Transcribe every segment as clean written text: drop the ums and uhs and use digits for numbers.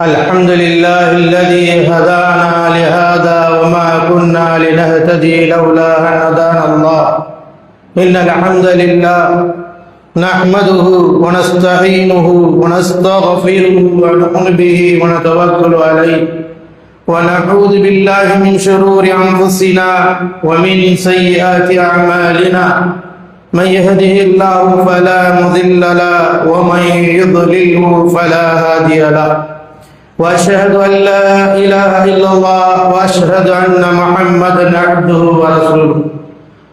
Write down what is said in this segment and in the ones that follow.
الحمد لله الذي هدانا لهذا وما كنا لنهتدي لولا أن هدانا الله. إن الحمد لله نحمده ونستعينه ونستغفره ونؤمن به ونتوكل عليه ونعوذ بالله من شرور أنفسنا ومن سيئات أعمالنا. من يهده الله فلا مضل له ومن يضلله فلا هادي له. وأشهد أن لا إله إلا الله وأشهد أن محمدا عبده ورسوله.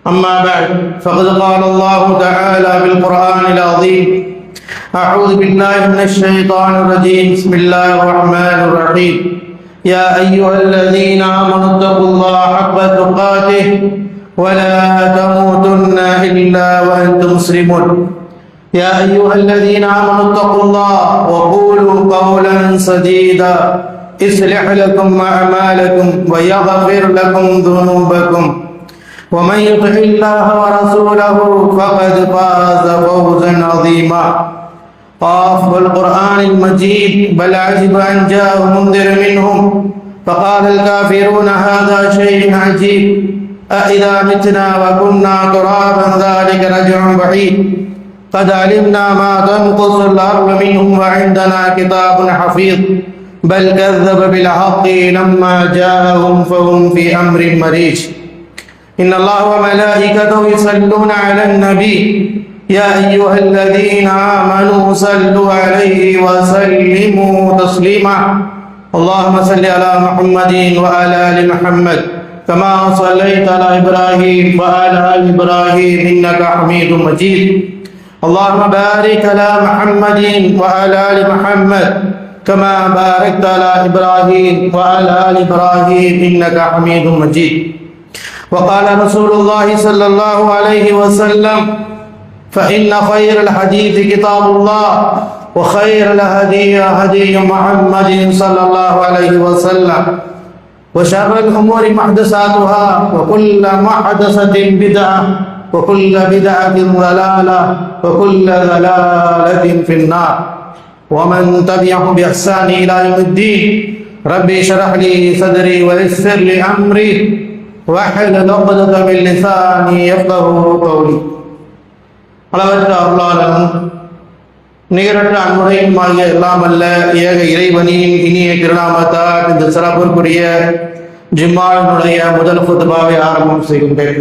أما بعد فقد قال الله تعالى في القرآن العظيم: أعوذ بالله من الشيطان الرجيم. بسم الله الرحمن الرحيم. يا أيها الذين آمنوا اتقوا الله حق تقاته ولا تموتن إلا وأنتم مسلمون. يا أيها الذين آمنوا اتقوا الله وقولوا قولا سديدا يصلح لكم أعمالكم ويغفر لكم ذنوبكم ومن يطع الله ورسوله فقد فاز فوزا عظيما. قاف والقرآن المجيد بل عجب أن جاء منذر منهم فقال الكافرون هذا شيء عجيب أإذا متنا وكنا ترابا ذلك رجع بعيد قد علمنا ما تنقص الأرض منهم وعندنا كتاب حفيظ بل كذب بالحق لما جاءهم فهم في أمر مريج. إن الله وملائكته يصلون على النبي يا أيها الذين آمنوا صلوا عليه وسلموا تسليما. اللهم صل على محمد وعلى آل محمد كما صليت على إبراهيم وعلى آل إبراهيم إنك حميد مجيد. اللهم بارك على محمد وعلى آل محمد كما باركت على إبراهيم وعلى آل إبراهيم إنك حميد مجيد. وقال رسول الله صلى الله عليه وسلم: فإن خير الحديث كتاب الله وخير الهدي هدي محمد صلى الله عليه وسلم وشر الأمور محدثاتها وكل محدثة بدعة وكل بدعة ضلالة وكل ضلالة في النار. ومن تبعهم بإحسان إلى يوم الدين. ربي اشرح لي صدري ويسر لي أمري واحلل عقدة من لساني يفقهوا قولي. அளவற்ற அருளாளனும் நிகரற்ற அன்புடையுமாகிய எல்லாம் அல்ல ஏக இறைவனின் இனிய திருநாமத்தால் இந்த சிறப்பிற்குரிய ஜும்மாவினுடைய முதல் குத்பாவை ஆரம்பம் செய்கின்றேன்.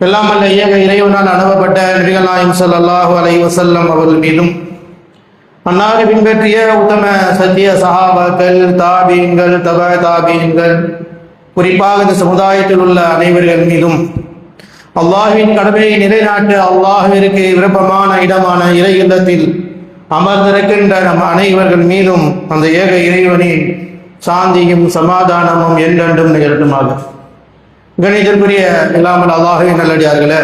எல்லாம் அல்ல ஏக இறைவனால் அனுப்பப்பட்ட நபிகள் நாயகம் ஸல்லல்லாஹு அலைஹி வஸல்லம் அவர்கள் மீதும் அன்னாரை பின்பற்றிய உத்தம சத்திய சஹாபாக்கள், தாபீன்கள், தபா தாபீன்கள், குறிப்பாக இந்த சமுதாயத்தில் உள்ள அனைவர்கள் மீதும் அல்லாஹ்வின் கடமையை நிலைநாட்ட அல்லாஹ்விற்கு விருப்பமான இடமான இறை இல்லத்தில் அமர்ந்திருக்கின்ற நம் அனைவர்கள் மீதும் அந்த ஏக இறைவனின் சாந்தியும் சமாதானமும் என்றென்றும் நிகழட்டுமாக. கணிதற்குரிய எல்லாமல் அல்லாஹ்வின் நல்லடியார்களே,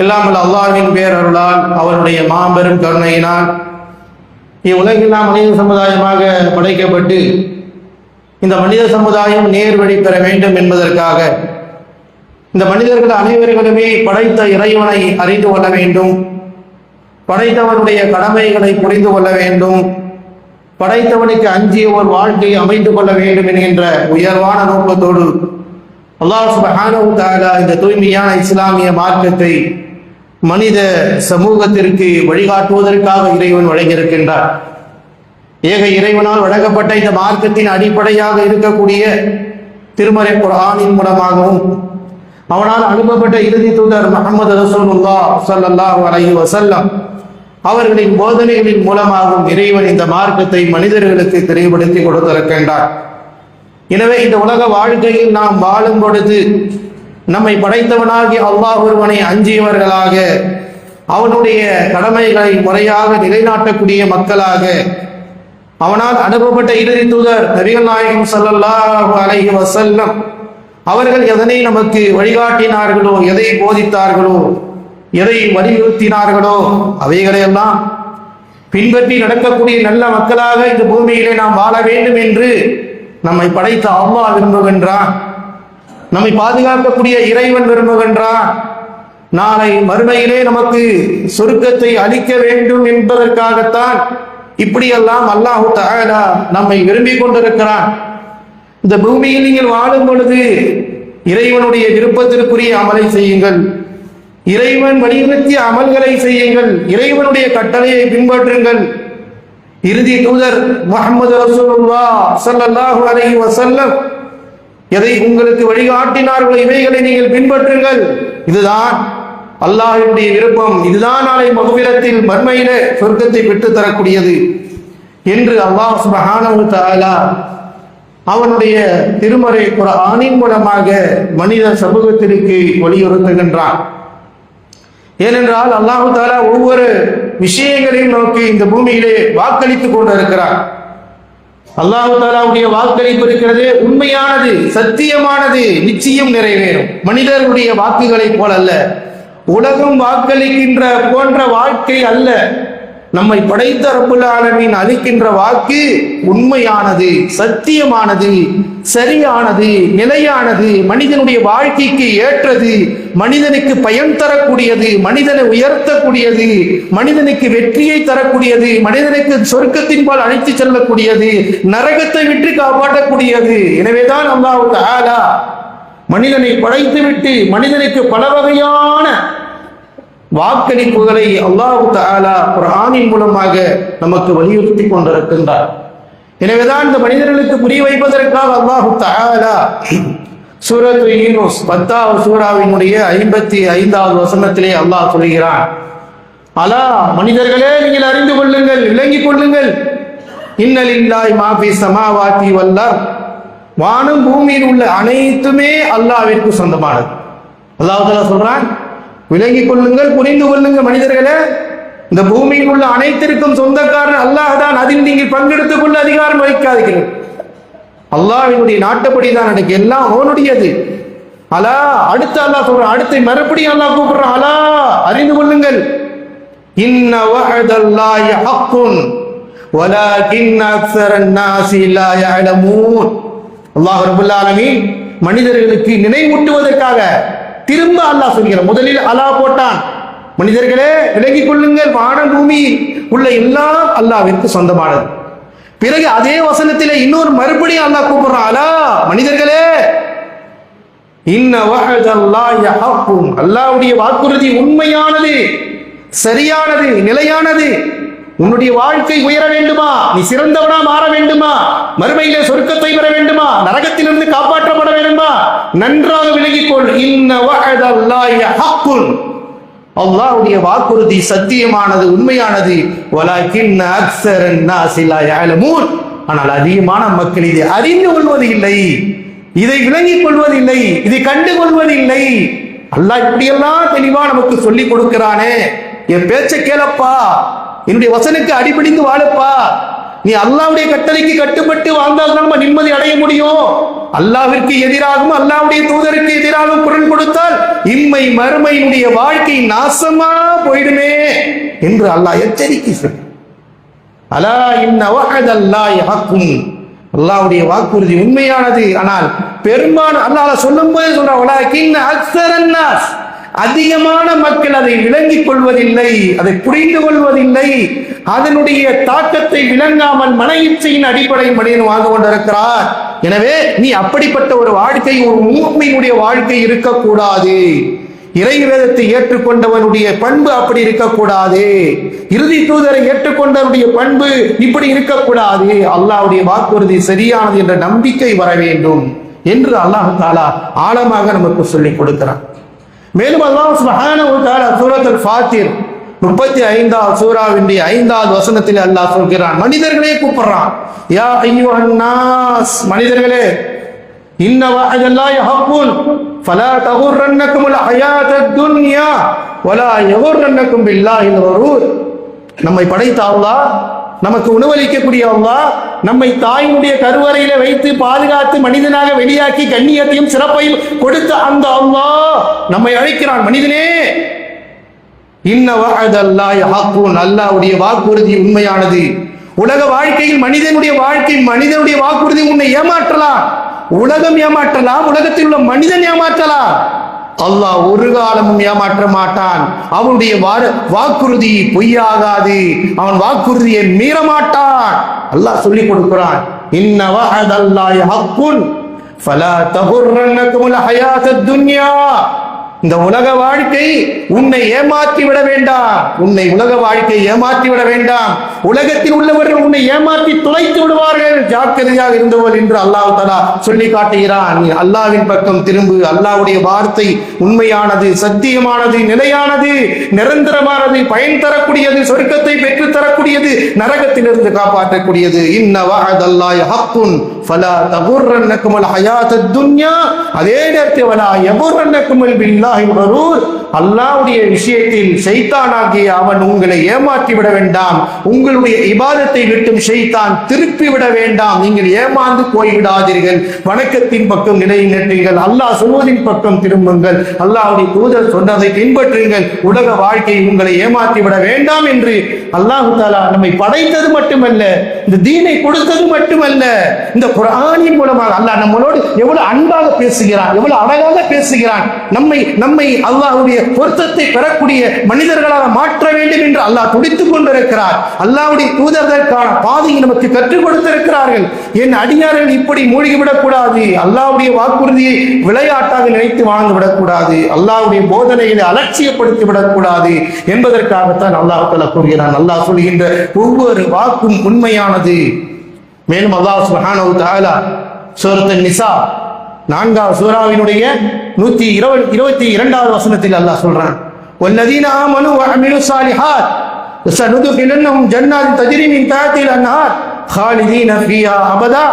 எல்லாமல் அல்லாஹ்வின் பேரருளால் அவருடைய மாபெரும் கருணையினால் இவ்வுலகில் நாம் மனித சமுதாயமாக படைக்கப்பட்டு இந்த மனித சமுதாயம் நேர்வழி பெற வேண்டும் என்பதற்காக இந்த மனிதர்கள் அனைவர்களுமே படைத்த இறைவனை அறிந்து கொள்ள வேண்டும், படைத்தவனுடைய கடமைகளை புரிந்து கொள்ள வேண்டும், படைத்தவனுக்கு அஞ்சிய ஒரு வாழ்க்கையை அமைத்து கொள்ள வேண்டும் என்கின்ற உயர்வான நோக்கத்தோடு அல்லாஹ் சுப்ஹானஹு வ தஆலா இந்த தூய்மையான இஸ்லாமிய மார்க்கத்தை மனித சமூகத்திற்கு வழிகாட்டுவதற்காக இறைவன் வழங்கியிருக்கின்றார். ஏக இறைவனால் வழங்கப்பட்ட இந்த மார்க்கத்தின் அடிப்படையாக இருக்கக்கூடிய திருமறை குர்ஆனின் மூலமாகவும் அவனால் அனுப்பப்பட்ட இறுதி தூதர் முஹம்மது ரசூலுல்லாஹ் ஸல்லல்லாஹு அலைஹி வஸல்லம் அவர்களின் போதனைகளின் மூலமாகவும் இறைவன் இந்த மார்க்கத்தை மனிதர்களுக்கு தெளிவுபடுத்தி கொடுத்திருக்கின்றார். எனவே இந்த உலக வாழ்க்கையில் நாம் வாழும் பொழுது நம்மை படைத்தவனாகி அல்லாஹ் ஒருவனை அஞ்சியவர்களாக, அவனுடைய கடமைகளை முறையாக நிலைநாட்டக்கூடிய மக்களாக, அவனால் அனுப்பப்பட்ட இறுதி தூதர் நபிகள் நாயகம் ஸல்லல்லாஹு அலைஹி வஸல்லம் அவர்கள் எதனை நமக்கு வழிகாட்டினார்களோ, எதை போதித்தார்களோ, எதை வலியுறுத்தினார்களோ அவைகளையெல்லாம் பின்பற்றி நடக்கக்கூடிய நல்ல மக்களாக இந்த பூமியிலே நாம் வாழ வேண்டும் என்று நம்மை படைத்த அல்லாஹ் விரும்புகின்றான். நம்மை பாதுகாக்கக்கூடிய இறைவன் விரும்புகின்றான். நாளை மறுமையிலே நமக்கு சொர்க்கத்தை அளிக்க வேண்டும் என்பதற்காகத்தான் இப்படியெல்லாம் அல்லாஹு தஆலா நம்மை விரும்பிக் கொண்டிருக்கிறான். இந்த பூமியில் நீங்கள் வாழும் பொழுது இறைவனுடைய விருப்பத்திற்குரிய அமலை செய்யுங்கள், இறைவன் வலியுறுத்திய அமல்களை செய்யுங்கள், இறைவனுடைய கட்டளையை பின்பற்றுங்கள். இறுதி தூதர் முஹம்மது ரசூலுல்லாஹ் ஸல்லல்லாஹு அலைஹி வஸல்லம் எதை உங்களுக்கு வழிகாட்டினார்களோ இவைகளை நீங்கள் பின்பற்றுங்கள். இதுதான் அல்லாஹ்வுடைய விருப்பம், இதுதான் நாளை மக்ஃபிரத்தில் மர்மையிலே சொர்க்கத்தை பெற்று தரக்கூடியது என்று அல்லாஹ் சுப்ஹானஹு வ தஆலா அவனுடைய திருமறை குர்ஆனின் மூலமாக மனித சமூகத்திற்கு வலியுறுத்துகின்றான். ஏனென்றால் அல்லாஹு தஆலா ஒவ்வொரு விஷயங்களையும் நோக்கி இந்த பூமியிலே வாக்களித்துக் கொண்டிருக்கிறார். அல்லாஹு தஆலாவுடைய வாக்களிப்பு இருக்கிறது, உண்மையானது, சத்தியமானது, நிச்சயம் நிறைவேறும். மனிதர்களுடைய வாக்குகளை போல அல்ல, உலகம் வாக்களிக்கின்ற போன்ற வாழ்க்கை அல்ல. நம்மை படைத்த ரப்புல் ஆலமீன் அளிக்கின்ற வாக்கு உண்மையானது, சத்தியமானது, சரியானது, நிலையானது, மனிதனுடைய வாழ்க்கைக்கு ஏற்றது, மனிதனுக்கு பயன் தரக்கூடியது, மனிதனை உயர்த்தக்கூடியது, மனிதனுக்கு வெற்றியை தரக்கூடியது, மனிதனுக்கு சொர்க்கத்தின்பால் அழைத்து செல்லக்கூடியது, நரகத்தை விட்டு காப்பாற்றக்கூடியது. எனவேதான் அல்லாஹ் தஆலா மனிதனை படைத்துவிட்டு மனிதனுக்கு பல வகையான வாக்களிப்புகளை அல்லாஹ் தஆலா குர்ஆனின் மூலமாக நமக்கு வலியுறுத்தி கொண்டிருக்கின்றார். எனவேதான் இந்த மனிதர்களுக்கு புரிய வைப்பதற்காக அல்லாஹ் தஆலா சூரத்து யூனுஸ் 10வது சூராவினுடைய 55வது வசனத்திலே அல்லாஹ் சொல்கிறான், அலா மனிதர்களே நீங்கள் அறிந்து கொள்ளுங்கள், விளங்கிக் கொள்ளுங்கள், இன்னலில்லாஹி மா ஃபீ ஸமாவாதி வல் அர்த், வானம் பூமியில் உள்ள அனைத்துமே அல்லாஹ்விற்கு சொந்தமானது. அல்லாஹ் தஆலா சொல்றான், விளங்கிக் கொள்ளுங்கள், புரிந்து கொள்ளுங்கள் மனிதர்களே, இந்த பூமியில் உள்ள அனைத்திற்கும் சொந்தக்காரன் அல்லாஹ் தான், அதில் நீங்கள் பங்கெடுத்துக் கொள்ள அதிகாரம் வைக்காதீர்கள். அல்லாஹ்வினுடைய நாட்டப்படி தான் நடக்கு, எல்லாம் அவனுடையது. அலா அடுத்து அல்லாஹ் சொல்றான், அடுத்து மறுபடியும் அல்லாஹ் கூப்பிடுறான், அலா அறிந்து கொள்ளுங்கள், இன்ன வஅதல்லாஹி ஹக்குன் வலாகின் அக்ஸரன் நாஸி லா யஅலமூன். அல்லாஹ் ரப்பல் ஆலமீன் மனிதர்களுக்கு நினைவூட்டுவதற்காக திரும்ப அல்லாஹ் சொல்கிறான். முதலில் அலா போட்டான், மனிதர்களே விலகிக் கொள்ளுங்கள், வானம் பூமி உள்ள எல்லாம் அல்லாஹ்விற்கு சொந்தமானது. பிறகு அதே வசனத்திலே இன்னொரு மறுபடியும் அல்லாஹ் கூப்பிடுறான், அலா மனிதர்களே, இன்ன வஅதல்லாஹி ஹக்குன், அல்லாஹ்வுடைய வாக்குறுதி உண்மையானது, சரியானது, நிலையானது. உன்னுடைய வாழ்க்கை உயர வேண்டுமா, நீ சிறந்தவனா மாற வேண்டுமா, மறுமையிலே சொர்க்கத்தை பெற வேண்டுமா, நரகத்திலிருந்து காப்பாற்றப்பட வேண்டுமா, நன்றாக விலகிக்கொள், இன்ன வஅதல்லாஹி ஹக்குன், அல்லாஹ்வுடைய வாக்குறுதி சத்தியமானது, உண்மையானது. வலாகின் அக்ஸரன் நாஸி லா யஅலமூன், ஆனால் அதிகமான மக்கள் இதை அறிந்து கொள்வதில்லை, இதை விளங்கிக் கொள்வதில்லை, இதை கண்டு கொள்வதில்லை. அல்லாஹ் இப்படியெல்லாம் தெளிவா நமக்கு சொல்லி கொடுக்கிறானே, என் பேச்சை கேளப்பா, என்னுடைய வசனுக்கு அடிபடிந்து வாழப்பா, நீ அல்லாஹ்வுடைய கட்டளைக்கு கட்டுப்பட்டு வாழ்ந்தால் நம்ம நிம்மதி அடைய முடியும். அல்லாஹ்விற்கு எதிராகவும் அல்லாஹ்வுடைய தூதருக்கு எதிராகவும் குரல் கொடுத்தால் இம்மை மறுமையினுடைய வாழ்க்கை நாசமா போயிடுமே என்று அல்லாஹ் எச்சரிக்கை சொல். அலா இன்ன வஅதல்லாஹி ஹக்குன், அல்லாஹ்வுடைய வாக்குறுதி உண்மையானது. ஆனால் பெரும்பாலும் அல்லாஹ் சொல்லும் போது சொல்றான், வலாகின் அக்ஸரன் நாஸ், அதிகமான மக்கள் அதை விளங்கிக் கொள்வதில்லை, அதை புரிந்து கொள்வதில்லை, அதனுடைய தாக்கத்தை விளங்காமல் மன இச்சையின் அடிப்படையில் மனிதன் வாழ்ந்து கொண்டிருக்கிறார். எனவே நீ அப்படிப்பட்ட ஒரு வாழ்க்கை, ஒரு மூமினுடைய வாழ்க்கை இருக்கக்கூடாது. இறை வேதத்தை ஏற்றுக்கொண்டவனுடைய பண்பு அப்படி இருக்கக்கூடாது, இறுதி தூதரை ஏற்றுக்கொண்டவனுடைய பண்பு இப்படி இருக்கக்கூடாது. அல்லாஹ்வுடைய வாக்குறுதி சரியானது என்ற நம்பிக்கை வர வேண்டும் என்று அல்லாஹ் தஆலா ஆழமாக நமக்கு சொல்லிக் கொடுக்கிறான். மேலும் அல்லாஹ் சுப்ஹானஹு வ தஆலா சூரத்துல் ஃபாத்திர் 35வது சூராவினுடைய 5வது வசனத்தில் அல்லாஹ் சொல்கிறான், மனிதர்களே கூப்பிடுறான், யா அய்யுஹன் நாஸ், மனிதர்களே, இன்ன வஅதல்லாஹி ஹக்குன் ஃபலா தகுர்ரன்னகுமுல் ஹயாத்தத் துன்யா வலா யகுர்ரன்னகும் பில்லாஹில் கரூர். நம்மை படைத்த அல்லாஹ், நமக்கு உணவளிக்கக்கூடிய அல்லாஹ், நம்மை தாயினுடைய கருவறையில வைத்து பாதுகாத்து மனிதனாக வெளியாக்கி கண்ணியத்தையும் சிறப்பையும் கொடுத்த அந்த அல்லாஹ் நம்மை அழைக்கிறான், மனிதனே, இன்ன வஅதல்லாஹி ஹக்குன், அல்லாஹ்வுடைய வாக்குறுதி உண்மையானது. உலக வாழ்க்கையில் மனிதனுடைய வாழ்க்கை, மனிதனுடைய வாக்குறுதி உன்னை ஏமாற்றலாம், உலகம் ஏமாற்றலாம், உலகத்தில் உள்ள மனிதன் ஏமாற்றலாம். அல்லாஹ் ஒரு காலமும் ஏமாற்ற மாட்டான். அவனுடைய வாக்குறுதி பொய்யாகாது. அவன் வாக்குறுதியை மீற மாட்டான். அல்லாஹ் சொல்லிக் கொடுக்கிறான், இன்ன வஅதல்லாஹி ஹக்குன் ஃபலா தகுர்ரன்னகுமுல் ஹயாத்தத் துன்யா. இந்த உலக வாழ்க்கை உன்னை ஏமாற்றி விட வேண்டாம். உன்னை உலக வாழ்க்கை ஏமாற்றி விட வேண்டாம். உலகத்தில் உள்ளவர்கள் உன்னை ஏமாற்றி துளைத்து விடுவார்கள். ஜாக்கிரதையாக இருந்தவர்கள் என்று அல்லாஹ் தஆலா சொல்லி காட்டுகிறான். நீ அல்லாஹ்வின் பக்கம் திரும்பு. அல்லாஹ்வுடைய வார்த்தை உண்மையானது, சத்தியமானது, நிலையானது, நிரந்தரமானது, பயன் தரக்கூடியது, சொர்க்கத்தை பெற்று தரக்கூடியது, நரகத்திலிருந்து காப்பாற்றக்கூடியது. இன்ன வஅதல்லாஹி ஹக்குன் ஃபலா தகுர்ரன்னகுமுல் ஹயாத்தத் துன்யா. அதே நேரத்தில் வலா யகுர்ரன்னகுமுல் பில்லாஹில் கரூர். அல்லாஹ்வுடைய விஷயத்தில் ஷைத்தானாகிய அவன் உங்களை ஏமாற்றி விட வேண்டாம். உங்களுடைய இபாதத்தை விட்டும் ஷைத்தான் திருப்பி விட வேண்டாம். நீங்கள் ஏமாந்து போய்விடாதீர்கள். வணக்கத்தின் பக்கம் நிலைநிறுத்துங்கள். அல்லாஹ் சொல்வதின் பக்கம் திரும்புங்கள். அல்லாஹ்வுடைய தூதர் சொன்னதை பின்பற்றுங்கள். உலக வாழ்க்கை உங்களை ஏமாற்றி விட வேண்டாம் என்று அல்லாஹ் தஆலா நம்மை படைத்தது மட்டுமல்ல, இந்த தீனை கொடுத்தது மட்டுமல்ல, இந்த குர்ஆனின் மூலமாக அல்லாஹ் நம்மளோடு எவ்வளவு அன்பாக பேசுகிறான், எவ்வளவு அழகாக பேசுகிறான். நம்மை அல்லாஹ்வுடைய பொருத்தத்தை பெறக்கூடிய மனிதர்களாக மாற்ற வேண்டும் என்று அல்லாஹ் துடித்துக் கொண்டிருக்கிறார். அல்லாஹ்வுடைய தூதர்களுக்கான பாதையை நமக்கு கற்றுக் கொடுத்திருக்கிறார்கள். என் அடியார்கள் இப்படி மூழ்கிவிடக் கூடாது. அல்லாஹ்வுடைய வாக்குறுதியை விளையாட்டாக நினைத்து வாழ்ந்து விடக்கூடாது. அல்லாஹ்வுடைய போதனைகளை அலட்சியப்படுத்தி விடக்கூடாது என்பதற்காகத்தான் அல்லாஹ் தஆலா கூறுகிறான். அல்லாஹ் சொல்கின்ற ஒவ்வொரு வாக்கும் உண்மையானது. மேலும் அல்லாஹ் சுப்ஹானஹு வ தஆலா சூரத் அன்-நிசா 4வது சூராவினுடைய 122வது வசனத்தில் அல்லாஹ் சொல்றான், வல்லதீன ஆமனு வ அமிலு ஸாலிஹாத் சனுதுகிலன்னஹும் ஜன்னாத்தின் தஜ்ரி மின் தஹ்திஹில் அன்ஹார் خالدين فيها أبدا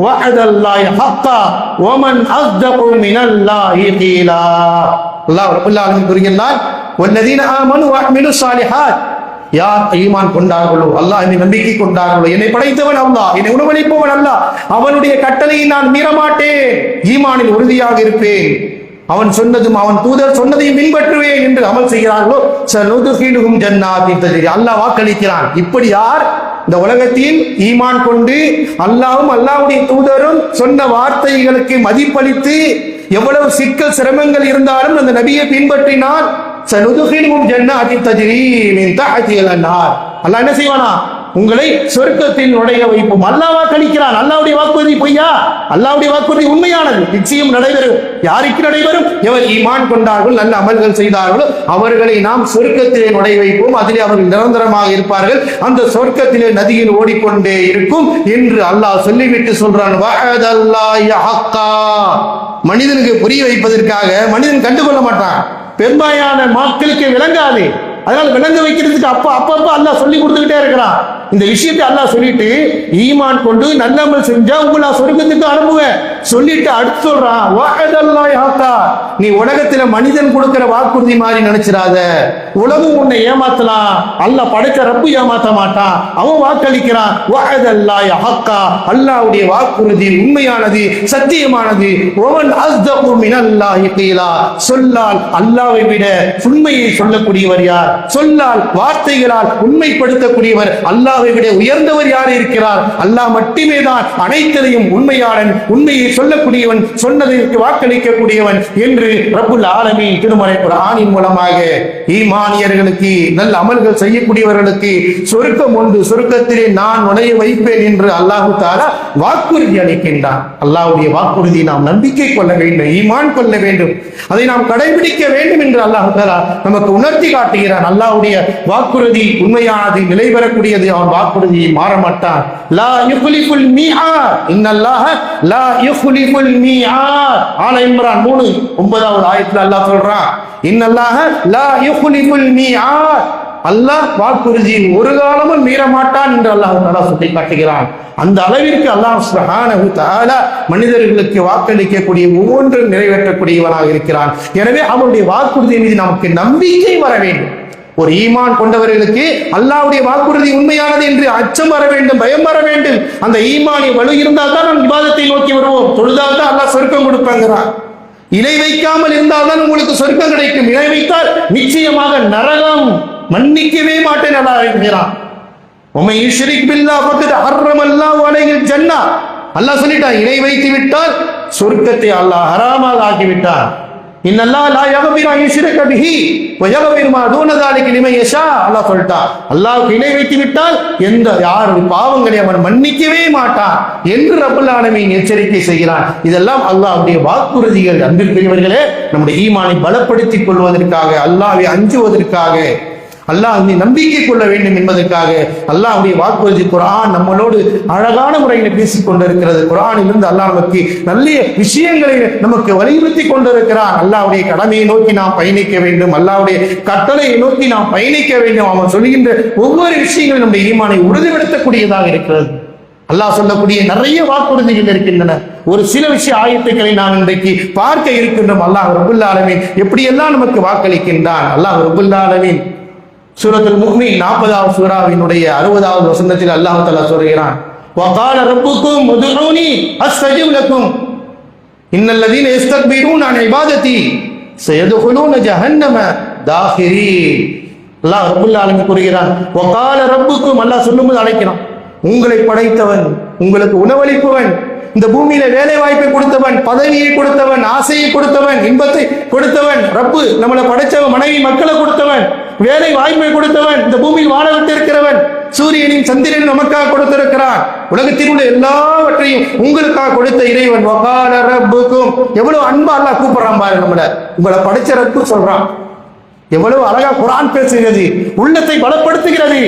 وعد الله حقا ومن أصدق من الله قيلا. அல்லாஹ் ரப்பல் ஆலமீன் கூறுகிறார், வல்லதீன ஆமனு வ அமிலு ஸாலிஹாத். யார் ஈமான் கொண்டார்களோ, அல்லாஹ் என்னை நம்பிக்கை கொண்டார்களோ, என்னை படைத்தவன் அல்லாஹ், என்னை உணவளிப்பவன் அல்லாஹ், அவனுடைய கட்டளையை நான் மீறமாட்டேன், ஈமானில் உறுதியாக இருப்பேன், அவன் சொன்னதும் அவன் தூதர் சொன்னதையும் பின்பற்றுவேன் என்று அமல் செய்கிறார்களோ சனுதுகிலுஹும் ஜன்னாத்தின் தஜ்ரி. அல்லாஹ் வாக்களிக்கிறான். இப்படி யார் இந்த உலகத்தில் ஈமான் கொண்டு அல்லாஹ்வும் அல்லாஹ்வுடைய தூதரும் சொன்ன வார்த்தைகளுக்கு மதிப்பளித்து எவ்வளவு சிக்கல் சிரமங்கள் இருந்தாலும் அந்த நபியை பின்பற்றினால் சனுதுகிலுஹும் ஜன்னாத்தின் தஜ்ரி மின் தஹ்திஹில் அன்ஹார். அல்லாஹ் என்ன செய்வானா, உங்களை சொர்க்கத்தில் நுழைய வைப்போம். அல்லாஹ் வாக்களிக்கிறான். அல்லாஹ்வுடைய வாக்குறுதி பொய்யா? அல்லாஹ்வுடைய வாக்குறுதி உண்மையானது, நிச்சயம் நடைபெறும். யாருக்கு நடைபெறும்? எவர் ஈமான் கொண்டார்கள், நல்ல அமல்கள் செய்தார்களோ அவர்களை நாம் சொர்க்கத்திலே நுழைய வைப்போம். அதிலே அவர்கள் நிரந்தரமாக இருப்பார்கள். அந்த சொர்க்கத்திலே நதியில் ஓடிக்கொண்டே இருக்கும் என்று அல்லாஹ் சொல்லிவிட்டு சொல்றான், வஅதல்லாஹி ஹக்கா. மனிதனுக்கு புரிய வைப்பதற்காக மனிதன் கண்டுகொள்ள மாட்டான். பெரும்பாலான மக்களுக்கு விளங்காது. அதனால விளங்க வைக்கிறதுக்கு அப்பப்ப அல்லாஹ் சொல்லி கொடுத்துக்கிட்டே இருக்கிறான். இந்த விஷயத்தை அல்லாஹ் சொல்லிட்டு ஈமான் கொண்டு நல்லமல் செஞ்சா உங்களை சொர்க்கத்துக்கு அனுப்புவேன் சொல்லிட்டு அடுத்து சொல்றான், வஅதல்லாஹி ஹக்கா. நீ உலகத்துல மனிதன் கொடுக்கிற வாக்குறுதி மாதிரி நினைச்சிடாத. உலகம் உன்னை ஏமாத்தலாம், அல்லாஹ் படைச்ச ரப்பு ஏமாத்த மாட்டான். அவன் வாக்களிக்கிறான். வஅதல்லாஹி ஹக்கா. அல்லாஹ்வுடைய வாக்குறுதி உண்மையானது, சத்தியமானது. வமன் அஸ்தகு மினல்லாஹி கீலா. சொல்லால் அல்லாஹ்வை விட உண்மையை சொல்லக்கூடியவர் யார்? சொல்லால் வார்த்தைகளால் உண்மைப்படுத்தக்கூடியவர் அல்லாஹ்வை விட உயர்ந்தவர் யார் இருக்கிறார்? அல்லாஹ் மட்டுமே தான் அனைத்தையும் உண்மையாளன், உண்மையை சொல்லக்கூடியவன், சொன்னதற்கு வாக்களிக்கக்கூடியவன் என்று ரப்புல் ஆலமீன் திருமறை குர்ஆனின் மூலமாக ஈமானியர்களுக்கு, நல்ல அமல்கள் செய்யக்கூடியவர்களுக்கு சொர்க்கம் உண்டு, சொர்க்கத்திலே நான் நுழைய வைப்பேன் என்று அல்லாஹ் தஆலா வாக்குறுதி அளிக்கின்றான். அல்லாஹ்வுடைய வாக்குறுதி நாம் நம்பிக்கை கொள்ள வேண்டும், ஈமான் கொள்ள வேண்டும், அதை நாம் கடைபிடிக்க வேண்டும் என்று அல்லாஹ் தஆலா நமக்கு உணர்த்தி காட்டுகிறான். அல்லாஹ்வுடைய வாக்குறுதி உண்மையானது, நிலை பெறக்கூடியது. அவன் வாக்குறுதியை மாற மாட்டான். லா யுக்லிஃபுல் மீஆத். இன்னல்லாஹ லா யுக்லிஃபுல் மீஆத். ஆல இம்ரான் 3:9வது ஆயத்துல அல்லாஹ் சொல்றான், இன்னல்லாஹ லா யுக்லிஃபுல் மீஆத். அல்லாஹ் வாக்குறுதியை ஒரு காலமும் மீற மாட்டான் என்று அல்லாஹ் தஆலா சொல்லி காட்டுகிறான். அந்த அளவிற்கு அல்லாஹ் சுப்ஹானஹு தஆலா மனிதர்களுக்கு வாக்களிக்கக்கூடிய ஒவ்வொன்றும் நிறைவேற்றக்கூடியவனாக இருக்கிறான். எனவே அவனுடைய வாக்குறுதி மீது நமக்கு நம்பிக்கை வர வேண்டும். ஒரு ஈமான் கொண்டவர்களுக்கு அல்லாஹ்வுடைய வாக்குறுதி உண்மையானது என்று அச்சம் வர வேண்டும், பயம் வர வேண்டும். அந்த ஈமானிய வலு இருந்தால் தான் நாம் இபாதத்தை நோக்கி வருவோம். தொழுதால் தான் அல்லாஹ் சொர்க்கம் கொடுப்பாங்கிறான். இணை வைக்காமல் இருந்தால் தான் உங்களுக்கு சொர்க்கம் கிடைக்கும். இணை வைத்தால் நிச்சயமாக நரகம் மன்னிக்கவே மாட்டேன் அல்லாஹ் இருக்கிறான். உம்மை யுஷ்ரிக் பில்லாஹ் ஃபக்கத் ஹர்ரமல்லாஹு அலைஹில் ஜன்னah. அல்லாஹ் சொல்லிட்டான், இணை வைத்து விட்டால் சொர்க்கத்தை அல்லாஹ் ஹராமாக ஆக்கி விட்டான். இன்னல்லாஹ் லா யக்ஃபிரு அன் யுஷ்ரக பிஹி வ யக்ஃபிரு மா தூன ஸாலிக லிமன் யஷா. அல்லாஹ் சொல்லிட்டான், அல்லாஹ்வுக்கு இணை வைத்து விட்டால் யார் பாவங்களை அவன் மன்னிக்கவே மாட்டான் என்று ரப்பல் ஆலமீன் எச்சரிக்கை செய்கிறான். இதெல்லாம் அல்லாஹ்வுடைய வாக்குறுதிகள். அன்பிற்குரியவர்களே, நம்முடைய ஈமானை பலப்படுத்திக் கொள்வதற்காக, அல்லாஹ்வை அஞ்சுவதற்காக, அல்லாஹ் நம்பிக்கை கொள்ள வேண்டும் என்பதற்காக அல்லாஹ்வுடைய வாக்குறுதி. குர்ஆன் நம்மளோடு அழகான முறையில் பேசிக் கொண்டிருக்கிறது. குர்ஆனிலிருந்து அல்லாஹ் நமக்கு நல்ல விஷயங்களை நமக்கு வலியுறுத்தி கொண்டிருக்கிறான். அல்லாஹ்வுடைய கடமையை நோக்கி நாம் பயணிக்க வேண்டும், அல்லாஹ்வுடைய கட்டளையை நோக்கி நாம் பயணிக்க வேண்டும். அவன் சொல்கின்ற ஒவ்வொரு விஷயங்களும் நம்முடைய ஈமானை உறுதிப்படுத்தக்கூடியதாக இருக்கிறது. அல்லாஹ் சொல்லக்கூடிய நிறைய வாக்குறுதிகள் இருக்கின்றன. ஒரு சில விஷய ஆயத்துக்களை நாம் இன்றைக்கு பார்க்க இருக்கின்றோம். அல்லாஹ் ரப்பல் ஆலமீன் எப்படியெல்லாம் நமக்கு வாக்களிக்கின்றான். அல்லாஹ் ரப்பல் ஆலமீன் சூரத்துல் முஃமின் 40வது சூராவினுடைய 60வது வசனத்தில் அல்லாஹ் தஆலா சொல்கிறான், வகால ரப்புக்கும் உதுஊனி அஸ்தஜிப் லக்கும் இன்னல்லதீன யஸ்தக்பிரூன அன் இபாததி சயதுகுலூன ஜஹன்னம தாஹிரீன். அல்லாஹ் ரப்பல் ஆலமீன் கூறுகிறான், வகால ரப்புக்கும், அல்லாஹ் சொல்லும்போது அழைக்கிறான், உங்களை படைத்தவன், உங்களுக்கு உணவளிப்பவன், இந்த பூமியில வேலை வாய்ப்பை கொடுத்தவன், பதவியை கொடுத்தவன், ஆசையை கொடுத்தவன், இன்பத்தை கொடுத்தவன் ரப்பு. நம்மளை படைச்சவன், மனைவி மக்களை கொடுத்தவன், வேலை வாய்ப்பை கொடுத்தவன், இந்த பூமியில் வாழ விட்டிருக்கிறவன், சூரியனின் சந்திரன் நமக்காக கொடுத்திருக்கிறான், உலகத்தில் உள்ள எல்லாவற்றையும் உங்களுக்காக கொடுத்த இறைவன். வகால ரப்புக்கும், எவ்வளவு அன்பா அல்லாஹ் கூப்பிடுறான் பாரு நம்மள. உங்களை படைச்ச ரப்பு சொல்றான். எவ்வளவு அழகா குர்ஆன் பேசுகிறது, உள்ளத்தை பலப்படுத்துகிறது,